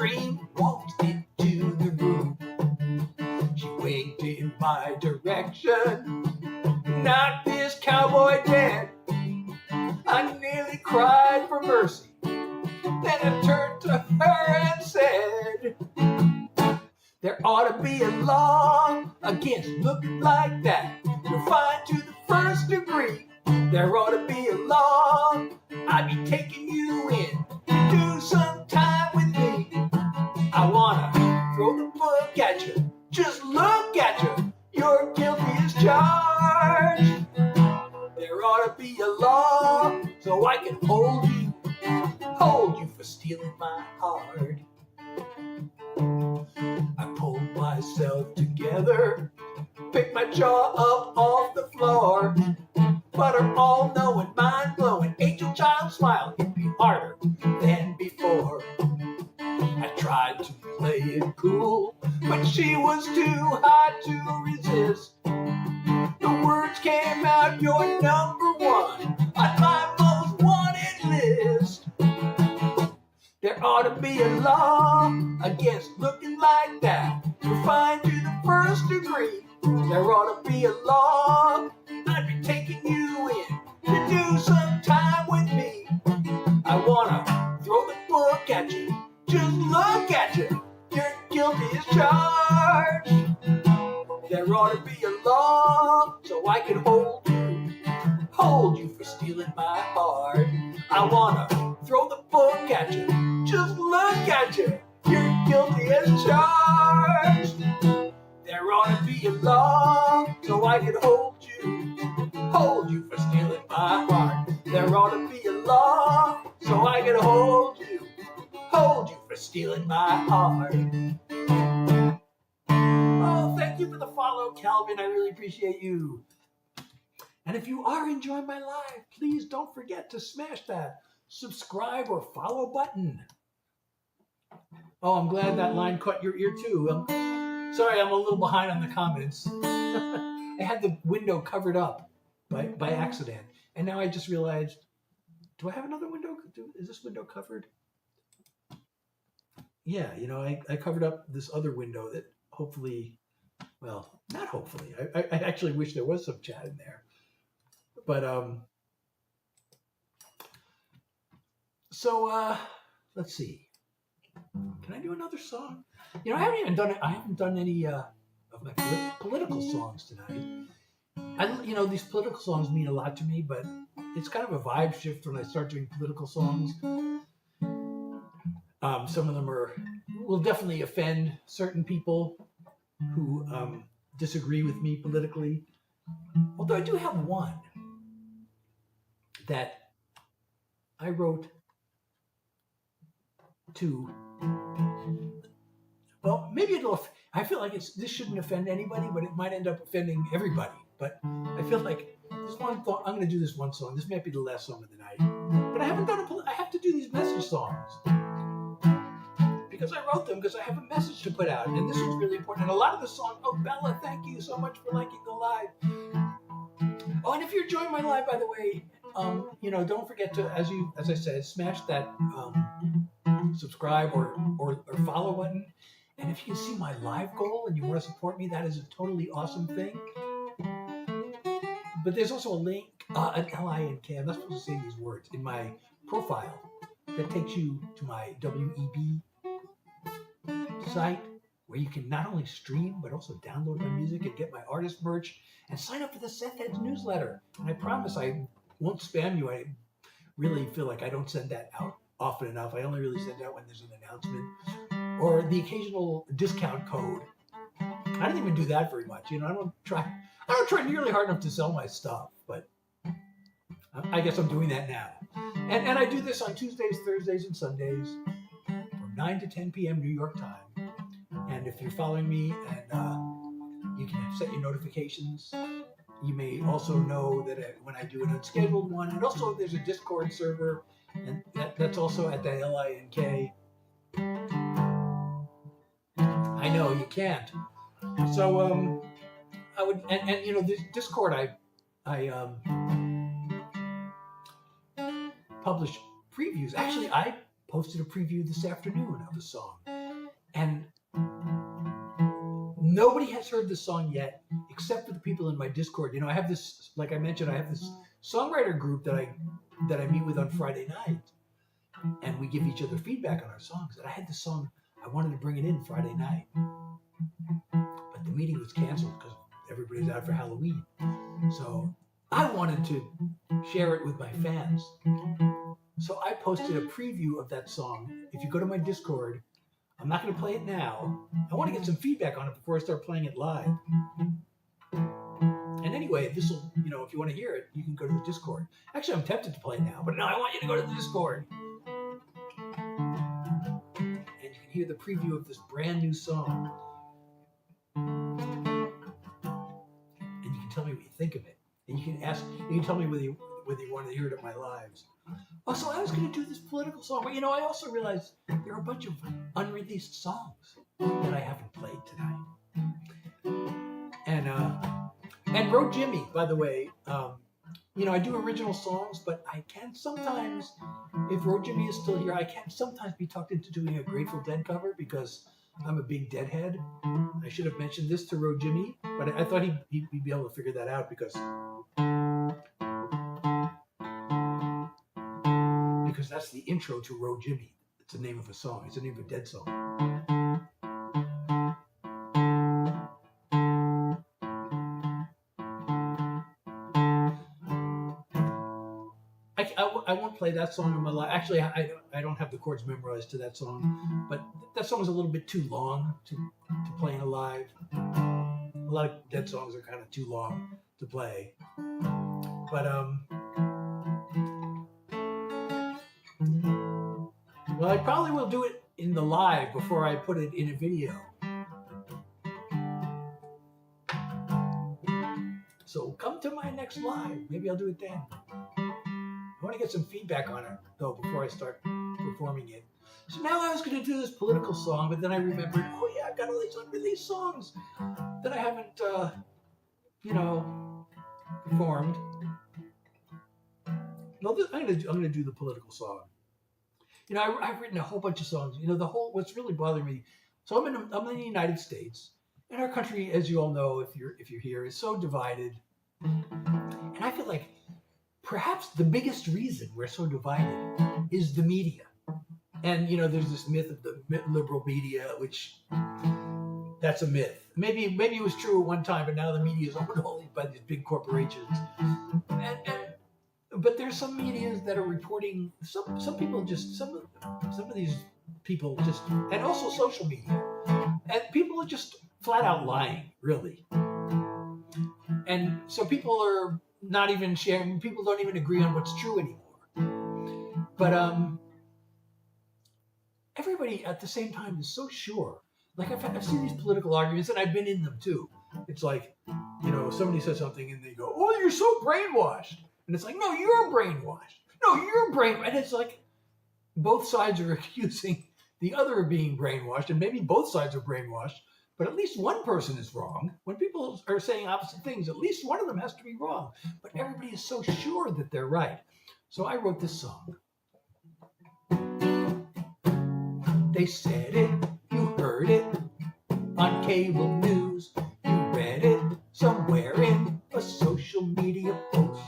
stream, walked into the room. She winked in my direction, knocked this cowboy dead. I nearly cried for mercy. Then I turned to her and said, there ought to be a law against looking like that. You're fine to the first degree. There ought to be a law. I'd be taking you in to do some time with me. I wanna throw the book at you. Just look at you. You're guilty as charged. There ought to be a law so I can hold you for stealing my heart. I pulled myself together, picked my jaw up off the floor, but her all-knowing, mind-blowing angel child smile hit me harder than before. I tried to play it cool, but she was too hot to resist. The words came out, you're number one on my most wanted list. There ought to be a law against looking like that. You're fine to the first degree. There ought to be a law. I'd be taking you in to do some time with me. I wanna throw the book at you. Just look at you. You're guilty as charged. There ought to be a law so I can hold you for stealing my heart. I wanna throw the book at you. Just look at you. You're guilty as charged. There ought to be a law so I can hold you for stealing my heart. There ought to be a law so I can hold you for stealing my heart. Oh, thank you for the follow, Calvin. I really appreciate you. And if you are enjoying my live, please don't forget to smash that subscribe or follow button. Oh, I'm glad that line caught your ear too. Sorry, I'm a little behind on the comments. I had the window covered up by accident. And now I just realized, do I have another window? Is this window covered? Yeah, I covered up this other window that hopefully, well, not hopefully. I actually wish there was some chat in there. But, let's see. Can I do another song? I haven't done any of my political songs tonight. These political songs mean a lot to me, but it's kind of a vibe shift when I start doing political songs. Some of them will definitely offend certain people who disagree with me politically. Although I do have one that I wrote to, well, maybe I feel like this shouldn't offend anybody, but it might end up offending everybody. But I feel like this one thought, I'm going to do this one song. This might be the last song of the night. But I haven't I have to do these message songs because I wrote them because I have a message to put out. And this was really important. And a lot of the song, oh, Bella, thank you so much for liking the live. Oh, and if you're enjoying my live, by the way, don't forget to, as I said, smash that subscribe or follow button. And if you can see my live goal and you want to support me, that is a totally awesome thing. But there's also a link, an LINK, I'm not supposed to say these words, in my profile that takes you to my WEB site where you can not only stream but also download my music and get my artist merch and sign up for the Seth Heads newsletter. And I promise I won't spam you. I really feel like I don't send that out often enough. I only really send out when there's an announcement or the occasional discount code. I don't even do that very much. I don't try nearly hard enough to sell my stuff, but I guess I'm doing that now. And I do this on Tuesdays, Thursdays, and Sundays from 9 to 10 p.m. New York time. And if you're following me and you can set your notifications, you may also know that when I do an unscheduled one, and also there's a Discord server, and that's also at that LINK. I know you can't. So I would, and this Discord, I publish previews. Actually, I posted a preview this afternoon of a song. And nobody has heard the song yet, except for the people in my Discord. I have this, like I mentioned, I have this songwriter group that I meet with on Friday night, and we give each other feedback on our songs. And I had this song, I wanted to bring it in Friday night, but the meeting was canceled because everybody's out for Halloween. So I wanted to share it with my fans. So I posted a preview of that song. If you go to my Discord, I'm not going to play it now. I want to get some feedback on it before I start playing it live. And anyway, this will, if you want to hear it, you can go to the Discord. Actually, I'm tempted to play it now, but no, I want you to go to the Discord. And you can hear the preview of this brand new song. And you can tell me what you think of it. And you can tell me whether you want to hear it at my lives. Oh, so I was going to do this political song, but I also realized there are a bunch of unreleased songs that I haven't played tonight. And Road Jimmy, by the way, I do original songs, but I can sometimes, if Road Jimmy is still here, I can sometimes be talked into doing a Grateful Dead cover because I'm a big Deadhead. I should have mentioned this to Road Jimmy, but I thought he'd be able to figure that out because that's the intro to Road Jimmy. It's the name of a song. It's the name of a Dead song. I won't play that song in my life. Actually, I don't have the chords memorized to that song, but that song is a little bit too long to play in a live. A lot of Dead songs are kind of too long to play. But well, I probably will do it in the live before I put it in a video. So come to my next live. Maybe I'll do it then. I want to get some feedback on it, though, before I start performing it. So now I was going to do this political song, but then I remembered, oh yeah, I've got all these unreleased songs that I haven't, performed. No, I'm going to do the political song. I've written a whole bunch of songs. What's really bothering me. So I'm in the United States, and our country, as you all know, if you're here, is so divided. And I feel like perhaps the biggest reason we're so divided is the media. And there's this myth of the liberal media, which that's a myth. Maybe it was true at one time, but now the media is owned only by these big corporations. But there's some medias that are reporting some people just some of these people just, and also social media, and people are just flat out lying, really. And so people are not even sharing. People don't even agree on what's true anymore. But everybody at the same time is so sure. Like I've seen these political arguments, and I've been in them too. It's like, somebody says something, and they go, "Oh, you're so brainwashed." And it's like, no, you're brainwashed. No, you're brainwashed. And it's like both sides are accusing the other of being brainwashed, and maybe both sides are brainwashed, but at least one person is wrong. When people are saying opposite things, at least one of them has to be wrong. But everybody is so sure that they're right. So I wrote this song. They said it, you heard it on cable news. You read it somewhere in a social media post.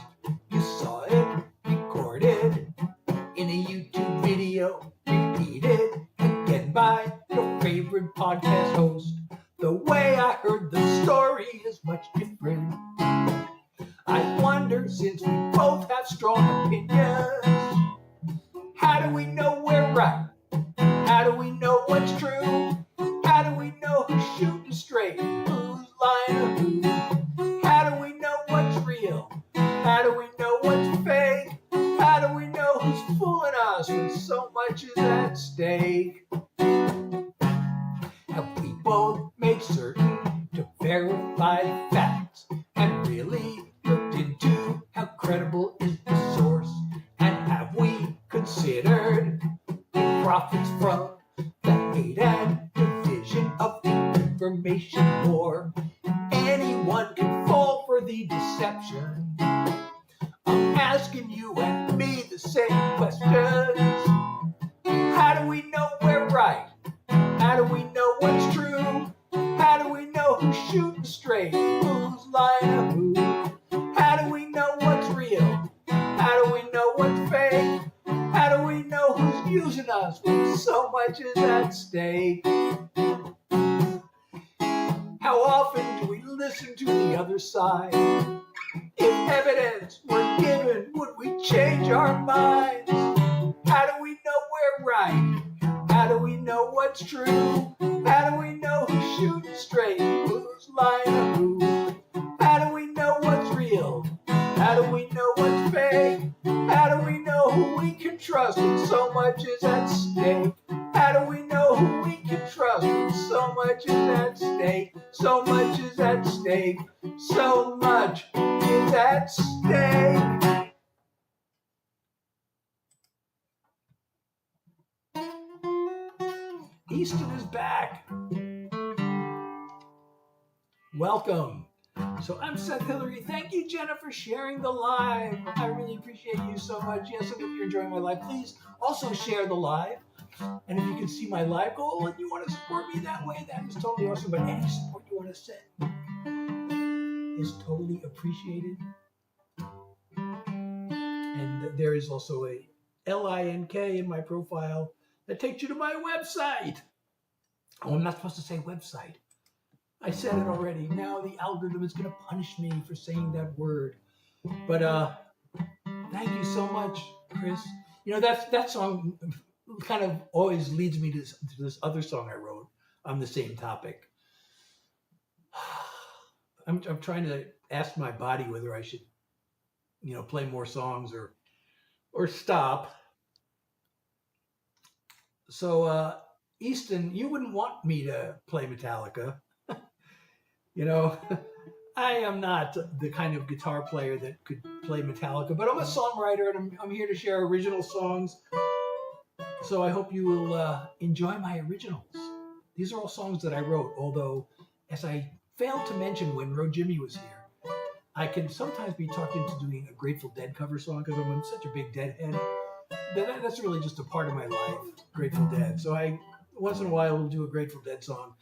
You saw it recorded in a YouTube video, repeated again by your favorite podcast host. The way I heard the story is much different. I wonder, since we both have strong opinions, how do we know we're right? How do we know what's true? How do we know who's shooting straight? Who's lying or who? How do we know what's real? How do we know what's fake? How do we know who's fooling us when so much is at stake? Have we both made certain to verify the facts and really looked into how credible is the source? And have we considered profits from the hate and division of the information war? Anyone can fall for the deception. I'm asking you and me the same questions. who's shooting straight, who's lying who? How do we know what's real? How do we know what's fake? How do we know who's using us when so much is at stake? How often do we listen to the other side? If evidence were given, would we change our minds? How do we know we're right? How do we know what's true? How do we know who's shooting straight, who's lying who? How do we know what's real? How do we know what's fake? How do we know who we can trust when so much is at stake? How do we know who we can trust when so much is at stake? So much is at stake. So much is at stake. Easton is back. Welcome. So I'm Seth Hilary. Thank you, Jenna, for sharing the live. I really appreciate you so much. Yes, and if you're enjoying my live, please also share the live. And if you can see my live goal and you want to support me that way, that is totally awesome. But any support you want to send is totally appreciated. And there is also a link in my profile that takes you to my website. Oh, I'm not supposed to say website. I said it already. Now the algorithm is going to punish me for saying that word. But thank you so much, Chris. You know, that song kind of always leads me to this other song I wrote on the same topic. I'm trying to ask my body whether I should, play more songs or stop. So, Easton, you wouldn't want me to play Metallica. I am not the kind of guitar player that could play Metallica, but I'm a songwriter and I'm here to share original songs. So I hope you will enjoy my originals. These are all songs that I wrote, although, as I failed to mention when Ro Jimmy was here, I can sometimes be talked into doing a Grateful Dead cover song because I'm such a big Deadhead. That's really just a part of my life, Grateful Dead. So I, once in a while, will do a Grateful Dead song.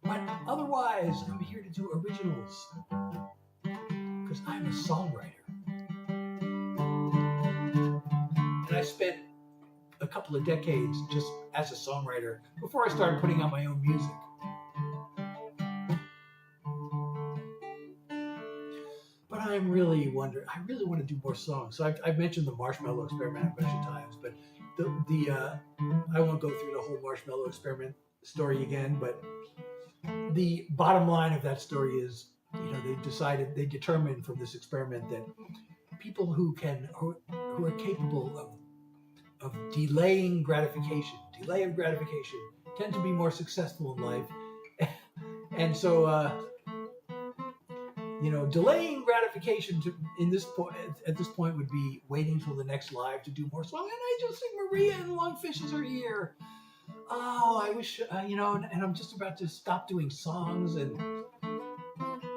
But otherwise, I'm here to do originals because I'm a songwriter. And I spent a couple of decades just as a songwriter before I started putting out my own music. But I really want to do more songs. So I've mentioned the Marshmallow Experiment a bunch of times, but I won't go through the whole Marshmallow Experiment story again, but the bottom line of that story is, they determined from this experiment that people who are capable of delay of gratification, tend to be more successful in life. And so, delaying gratification at this point would be waiting till the next live to do more songs. And I just think Maria and Longfishes are here. Oh, I wish, and I'm just about to stop doing songs, and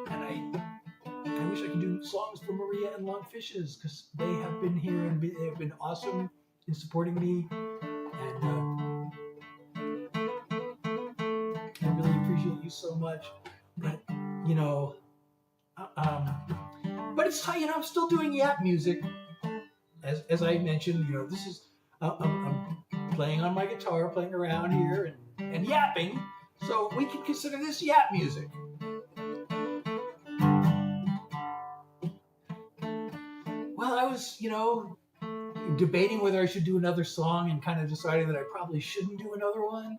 I wish I could do songs for Maria and Longfishes because they have been here and they have been awesome in supporting me, and I really appreciate you so much. But but it's I'm still doing yap music, as I mentioned. This is I'm playing on my guitar, playing around here and yapping, so we can consider this yap music. Well, I was, debating whether I should do another song and kind of deciding that I probably shouldn't do another one.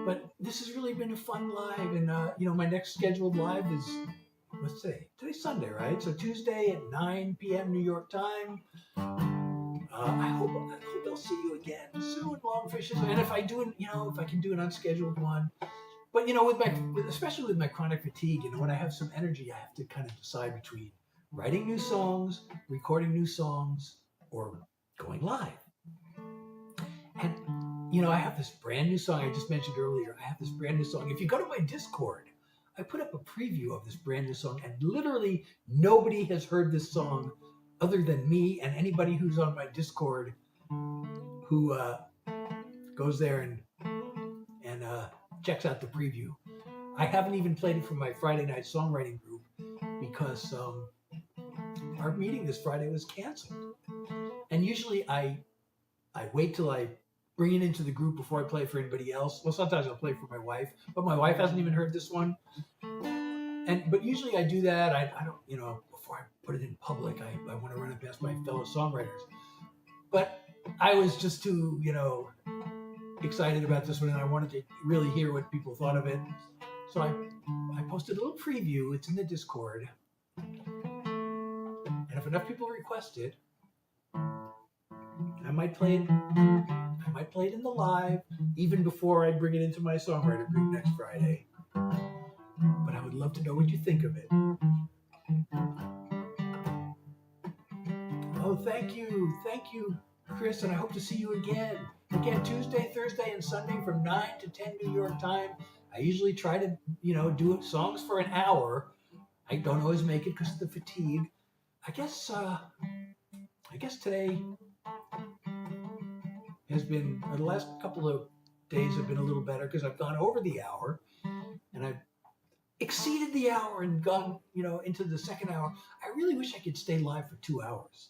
But this has really been a fun live, and my next scheduled live is, what's today? Today's Sunday, right? So Tuesday at 9 p.m. New York time. I hope I'll see you again soon, Longfishes. And if I do, if I can do an unscheduled one. But especially with my chronic fatigue, when I have some energy, I have to kind of decide between writing new songs, recording new songs, or going live. And I have this brand new song I just mentioned earlier. I have this brand new song. If you go to my Discord, I put up a preview of this brand new song, and literally nobody has heard this song other than me and anybody who's on my Discord who goes there and checks out the preview. I haven't even played it for my Friday night songwriting group because our meeting this Friday was canceled. And usually I wait till I bring it into the group before I play for anybody else. Well, sometimes I'll play for my wife, but my wife hasn't even heard this one. But usually I do that. I don't, before I put it in public, I want to run it past my fellow songwriters. But I was just too, excited about this one, and I wanted to really hear what people thought of it. So I posted a little preview. It's in the Discord. And if enough people request it, I might play it. I might play it in the live, even before I bring it into my songwriter group next Friday. But I would love to know what you think of it. Oh, thank you, Chris, and I hope to see you again. Again, Tuesday, Thursday, and Sunday from 9 to 10 New York time. I usually try to, do songs for an hour. I don't always make it because of the fatigue. I guess today has been, the last couple of days have been a little better because I've gone over the hour and I've exceeded the hour and gone, into the second hour. I really wish I could stay live for 2 hours.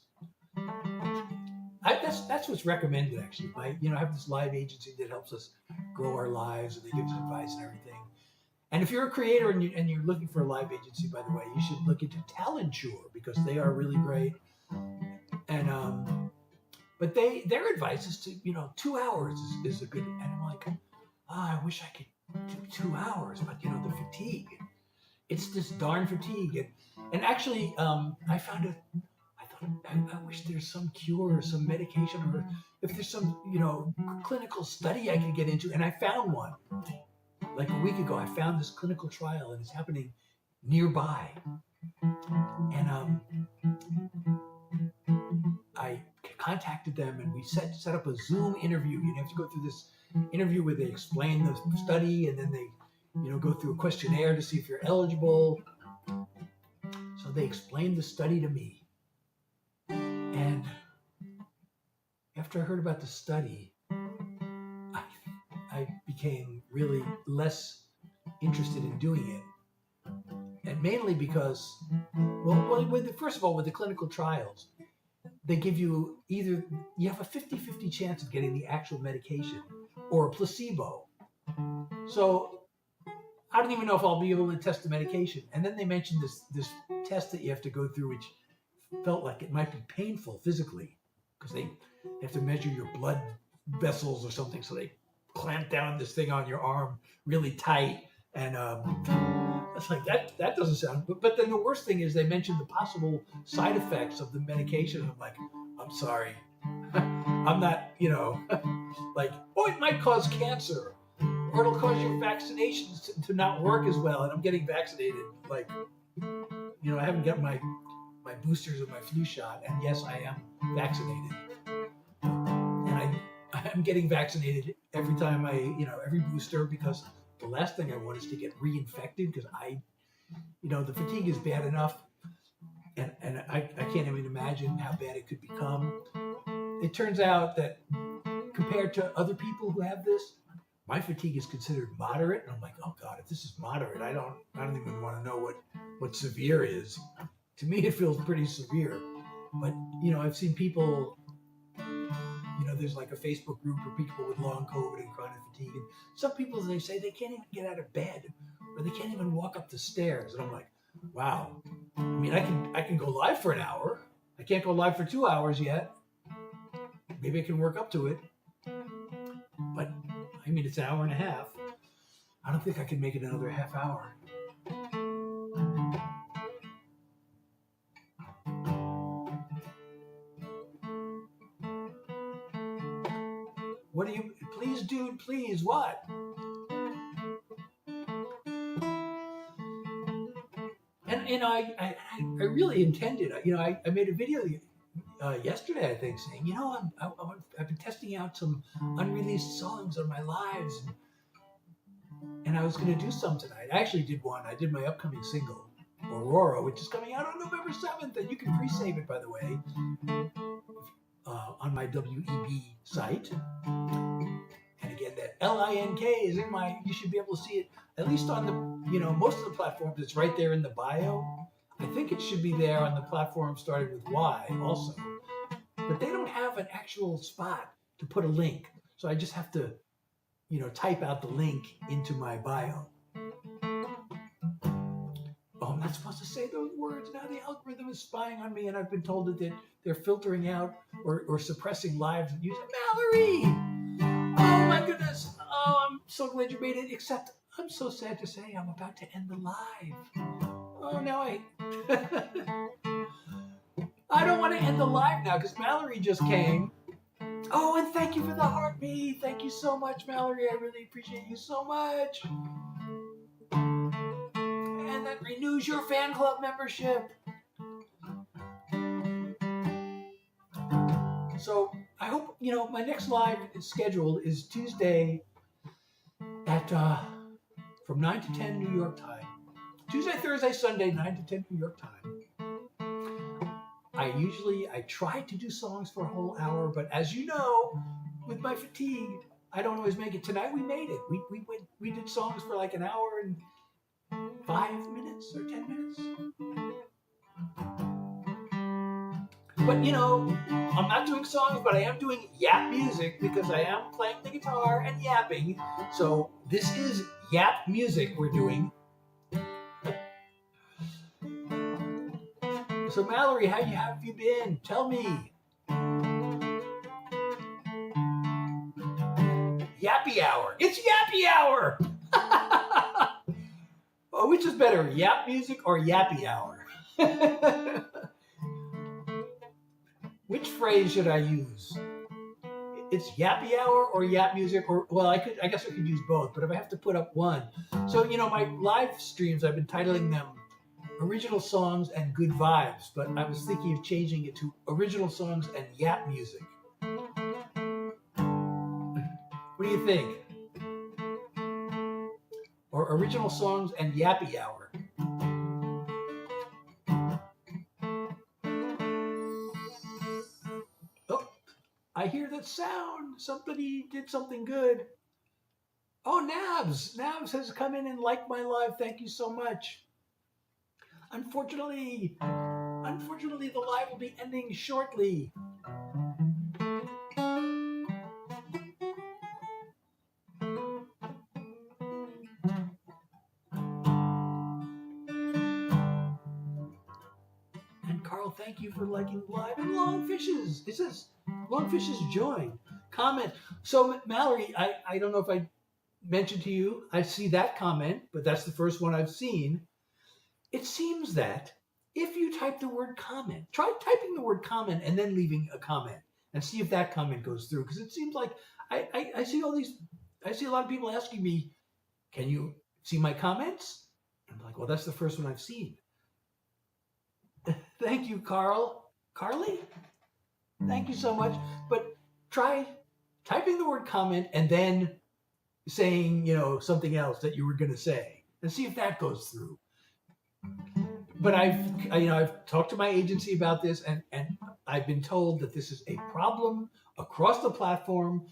That's what's recommended, actually. I have this live agency that helps us grow our lives, and they give us advice and everything. And if you're a creator and you're looking for a live agency, by the way, you should look into Talenture because they are really great. And but their advice is to 2 hours is a good. And I'm like, I wish I could do 2 hours, but the fatigue. It's this darn fatigue. And actually, I found it. I wish there's some cure or some medication, or if there's some, clinical study I could get into. And I found one. Like a week ago, I found this clinical trial, and it's happening nearby. And I contacted them, and we set up a Zoom interview. You have to go through this interview where they explain the study, and then they, go through a questionnaire to see if you're eligible. So they explained the study to me. And after I heard about the study, I became really less interested in doing it. And mainly because, first of all, with the clinical trials, they give you you have a 50-50 chance of getting the actual medication or a placebo. So I don't even know if I'll be able to test the medication. And then they mentioned this test that you have to go through, which felt like it might be painful physically because they have to measure your blood vessels or something. So they clamp down this thing on your arm really tight. And it's like, that doesn't sound, but then the worst thing is they mentioned the possible side effects of the medication. I'm like, I'm sorry. I'm not, like, it might cause cancer or it'll cause your vaccinations to not work as well. And I'm getting vaccinated. Like, I haven't got my boosters of my flu shot, and yes, I am vaccinated, and I'm getting vaccinated every time every booster, because the last thing I want is to get reinfected, because the fatigue is bad enough, and I can't even imagine how bad it could become. It turns out that compared to other people who have this, my fatigue is considered moderate, and I'm like, oh God, if this is moderate, I don't even want to know what severe is. To me, it feels pretty severe. But, I've seen people, there's like a Facebook group for people with long COVID and chronic fatigue. And some people, they say they can't even get out of bed, or they can't even walk up the stairs. And I'm like, wow. I mean, I can go live for an hour. I can't go live for 2 hours yet. Maybe I can work up to it. But, it's an hour and a half. I don't think I can make it another half hour. What do you, please, dude, please, what? And I really intended, I made a video yesterday, I think, saying, I've been testing out some unreleased songs on my lives, and I was going to do some tonight. I actually did one. I did my upcoming single, Aurora, which is coming out on November 7th, and you can pre-save it, by the way, on my WEB site. And again, LINK is in my, you should be able to see it, at least on the, most of the platforms, it's right there in the bio. I think it should be there on the platform started with Y also. But they don't have an actual spot to put a link. So I just have to, type out the link into my bio. Oh, I'm not supposed to say those words. Now the algorithm is spying on me, and I've been told that they're filtering out or suppressing lives and using Mallory. Oh my goodness. Oh, I'm so glad you made it, except I'm so sad to say I'm about to end the live. Oh, now I don't want to end the live now because Mallory just came. Oh, and thank you for the heartbeat. Thank you so much, Mallory. I really appreciate you so much. And that renews your fan club membership. So I hope, my next live is scheduled is Tuesday at from 9 to 10 New York time. Tuesday, Thursday, Sunday, 9 to 10 New York time. I try to do songs for a whole hour, but as you know, with my fatigue, I don't always make it. Tonight we made it. We did songs for like an hour and 5 minutes or 10 minutes. But I'm not doing songs, but I am doing yap music because I am playing the guitar and yapping. So this is yap music we're doing. So Mallory, how have you been? Tell me. Yappy hour. It's yappy hour. Oh, which is better, yap music or yappy hour? Which phrase should I use? It's yappy hour or yap music, or well, I guess I could use both. But if I have to put up one, so my live streams, I've been titling them Original Songs and Good Vibes, but I was thinking of changing it to Original Songs and Yap Music. What do you think? Or Original Songs and Yappy Hour? Oh, I hear that sound. Somebody did something good. Oh, Nabs. Nabs has come in and liked my live. Thank you so much. Unfortunately, the live will be ending shortly. And Carl, thank you for liking live. And Longfishes. It says Longfishes join. Comment. So Mallory, I don't know if I mentioned to you, I see that comment, but that's the first one I've seen. It seems that if you type the word comment, try typing the word comment and then leaving a comment and see if that comment goes through. Because it seems like I see a lot of people asking me, can you see my comments? And I'm like, well, that's the first one I've seen. Thank you, Carl. Carly? Thank you so much. But try typing the word comment and then saying, something else that you were going to say and see if that goes through. But I've talked to my agency about this, and I've been told that this is a problem across the platform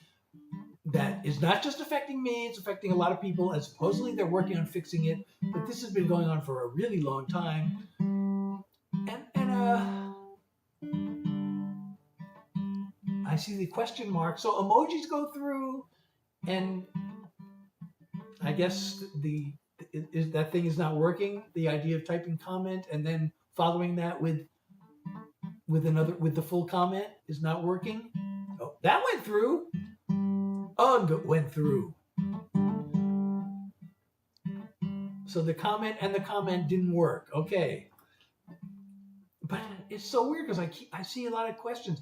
that is not just affecting me, it's affecting a lot of people, and supposedly they're working on fixing it, but this has been going on for a really long time. And I see the question mark. So emojis go through, and I guess that thing is not working. The idea of typing comment and then following that with the full comment is not working. Oh, that went through. Ugh, went through. So the comment and the comment didn't work. Okay. But it's so weird because I see a lot of questions.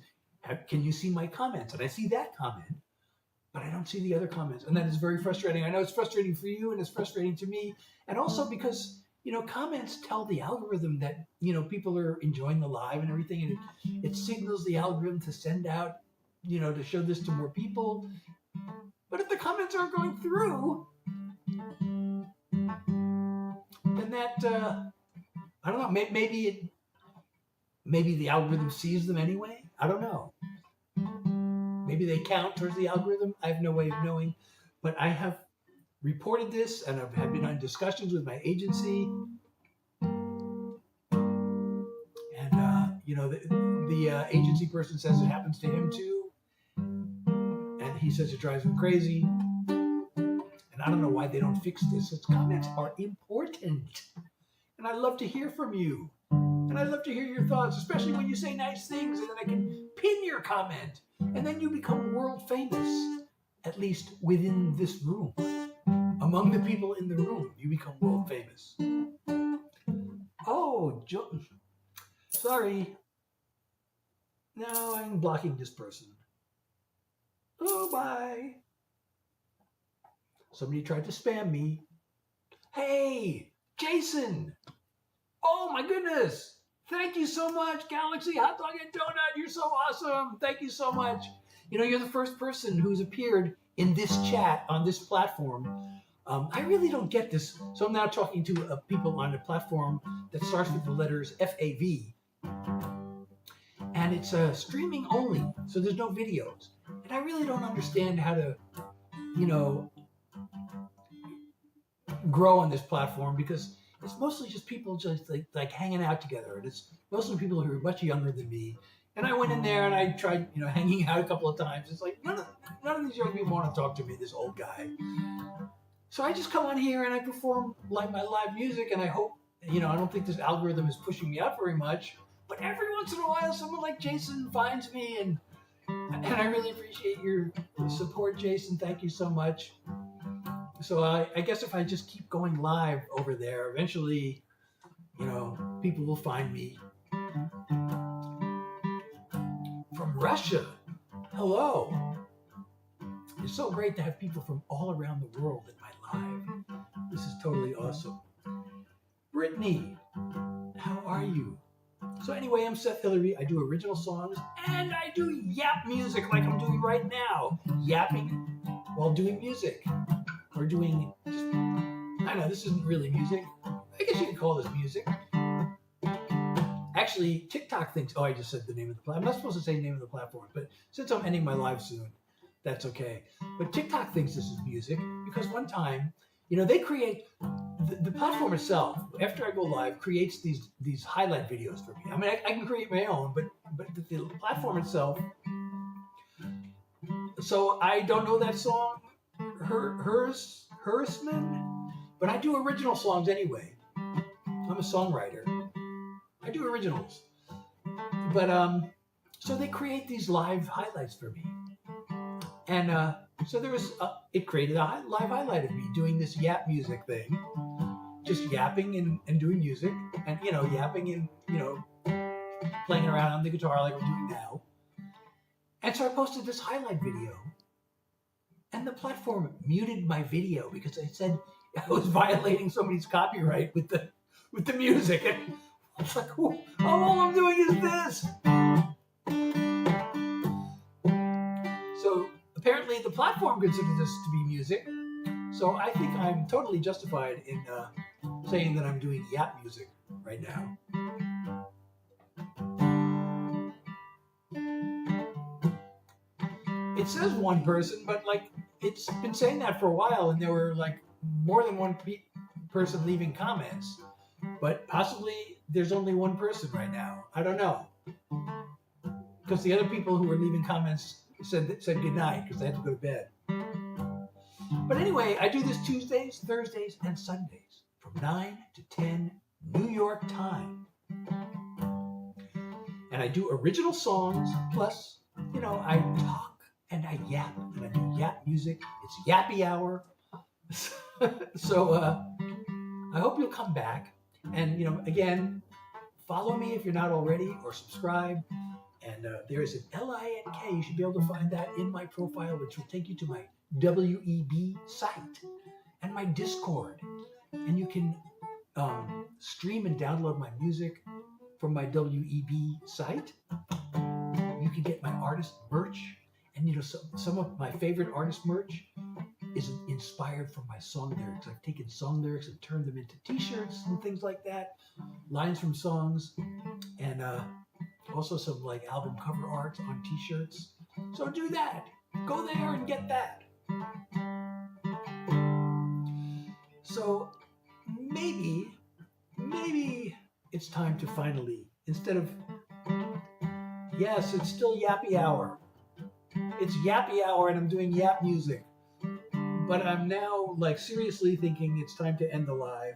Can you see my comments? And I see that comment, but I don't see the other comments. And that is very frustrating. I know it's frustrating for you and it's frustrating to me. And also because, comments tell the algorithm that, people are enjoying the live and everything. And it signals the algorithm to send out, to show this to more people. But if the comments aren't going through, then that, I don't know, maybe the algorithm sees them anyway. I don't know. Maybe they count towards the algorithm. I have no way of knowing. but I have reported this, and I've been on discussions with my agency, and the agency person says it happens to him too, and he says it drives him crazy, and I don't know why they don't fix this. Its comments are important, and I love to hear from you, and I love to hear your thoughts, especially when you say nice things, and then I can pin your comment, and then you become world famous, at least within this room. Among the people in the room, you become world famous. Oh, sorry. No, I'm blocking this person. Oh, bye. Somebody tried to spam me. Hey, Jason. Oh, my goodness. Thank you so much, Galaxy Hot Dog and Donut. You're so awesome. Thank you so much. You're the first person who's appeared in this chat on this platform. I really don't get this. So I'm now talking to people on a platform that starts with the letters FAV. And it's streaming only, so there's no videos. And I really don't understand how to, grow on this platform, because it's mostly just people just like hanging out together. And it's mostly people who are much younger than me. And I went in there and I tried, hanging out a couple of times. It's like none of these young people want to talk to me, this old guy. So I just come on here and I perform like my live music, and I hope, I don't think this algorithm is pushing me up very much, but every once in a while someone like Jason finds me, and I really appreciate your support, Jason. Thank you so much. So I guess if I just keep going live over there, eventually, people will find me. From Russia, hello. It's so great to have people from all around the world in my live. This is totally awesome. Brittany, how are you? So anyway, I'm Seth Hilary. I do original songs, and I do yap music like I'm doing right now. Yapping while doing music. Or doing just, I know, this isn't really music. I guess you could call this music. Actually, TikTok thinks, I just said the name of the platform. I'm not supposed to say the name of the platform, but since I'm ending my live soon, that's okay. But TikTok thinks this is music because one time, they create, the platform itself, after I go live, creates these highlight videos for me. I mean, I can create my own, but the platform itself, so I don't know that song, Hersman, but I do original songs anyway. I'm a songwriter. I do originals. But, so they create these live highlights for me. And so it created a live highlight of me doing this yap music thing. Just yapping and doing music. And, yapping and, playing around on the guitar like I'm doing now. And so I posted this highlight video. And the platform muted my video because they said I was violating somebody's copyright with the music. And I was like, all I'm doing is this. So apparently the platform considers this to be music. So I think I'm totally justified in saying that I'm doing yap music right now. It says one person, but it's been saying that for a while, and there were more than one person leaving comments. But possibly there's only one person right now. I don't know. Because the other people who were leaving comments said good night because they had to go to bed. But anyway, I do this Tuesdays, Thursdays, and Sundays from 9 to 10 New York time. And I do original songs, plus, I talk and I yap, and I do yap music. It's yappy hour. So I hope you'll come back. And, again, follow me if you're not already, or subscribe. And there is an LINK. You should be able to find that in my profile, which will take you to my WEB site and my Discord. And you can stream and download my music from my WEB site. You can get my artist merch. And, some of my favorite artist merch is inspired from my song lyrics. I've taken song lyrics and turned them into t-shirts and things like that, lines from songs, and also some album cover art on t-shirts. So do that. Go there and get that. So maybe it's time to finally, instead of, yes, it's still yappy hour. It's yappy hour and I'm doing yap music. But I'm now like seriously thinking it's time to end the live.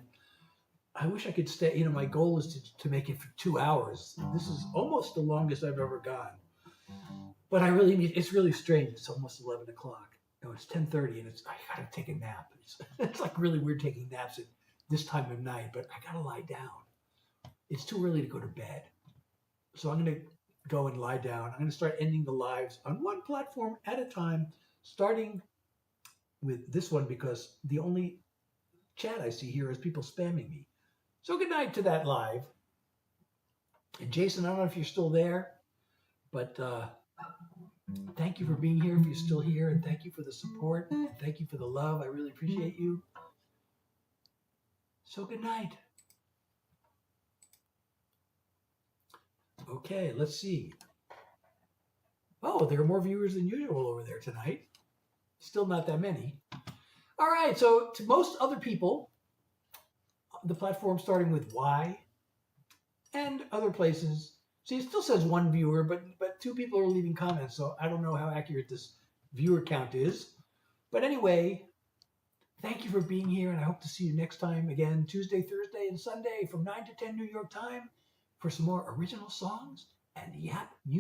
I wish I could stay. My goal is to make it for 2 hours. This is almost the longest I've ever gone. But it's really strange. It's almost 11 o'clock. No, it's 10:30 and I gotta take a nap. It's like really weird taking naps at this time of night, but I gotta lie down. It's too early to go to bed. So I'm gonna go and lie down. I'm gonna start ending the lives on one platform at a time, starting with this one because the only chat I see here is people spamming me. So good night to that live. And Jason, I don't know if you're still there, but thank you for being here if you're still here, and thank you for the support, and thank you for the love. I really appreciate you. So good night. Okay, let's see. Oh, there are more viewers than usual over there tonight. Still not that many. All right, so to most other people, the platform starting with Y and other places, see, it still says one viewer, but 2 people are leaving comments, so I don't know how accurate this viewer count is. But anyway, thank you for being here, and I hope to see you next time again, Tuesday, Thursday, and Sunday from 9 to 10 New York time for some more original songs and yap music.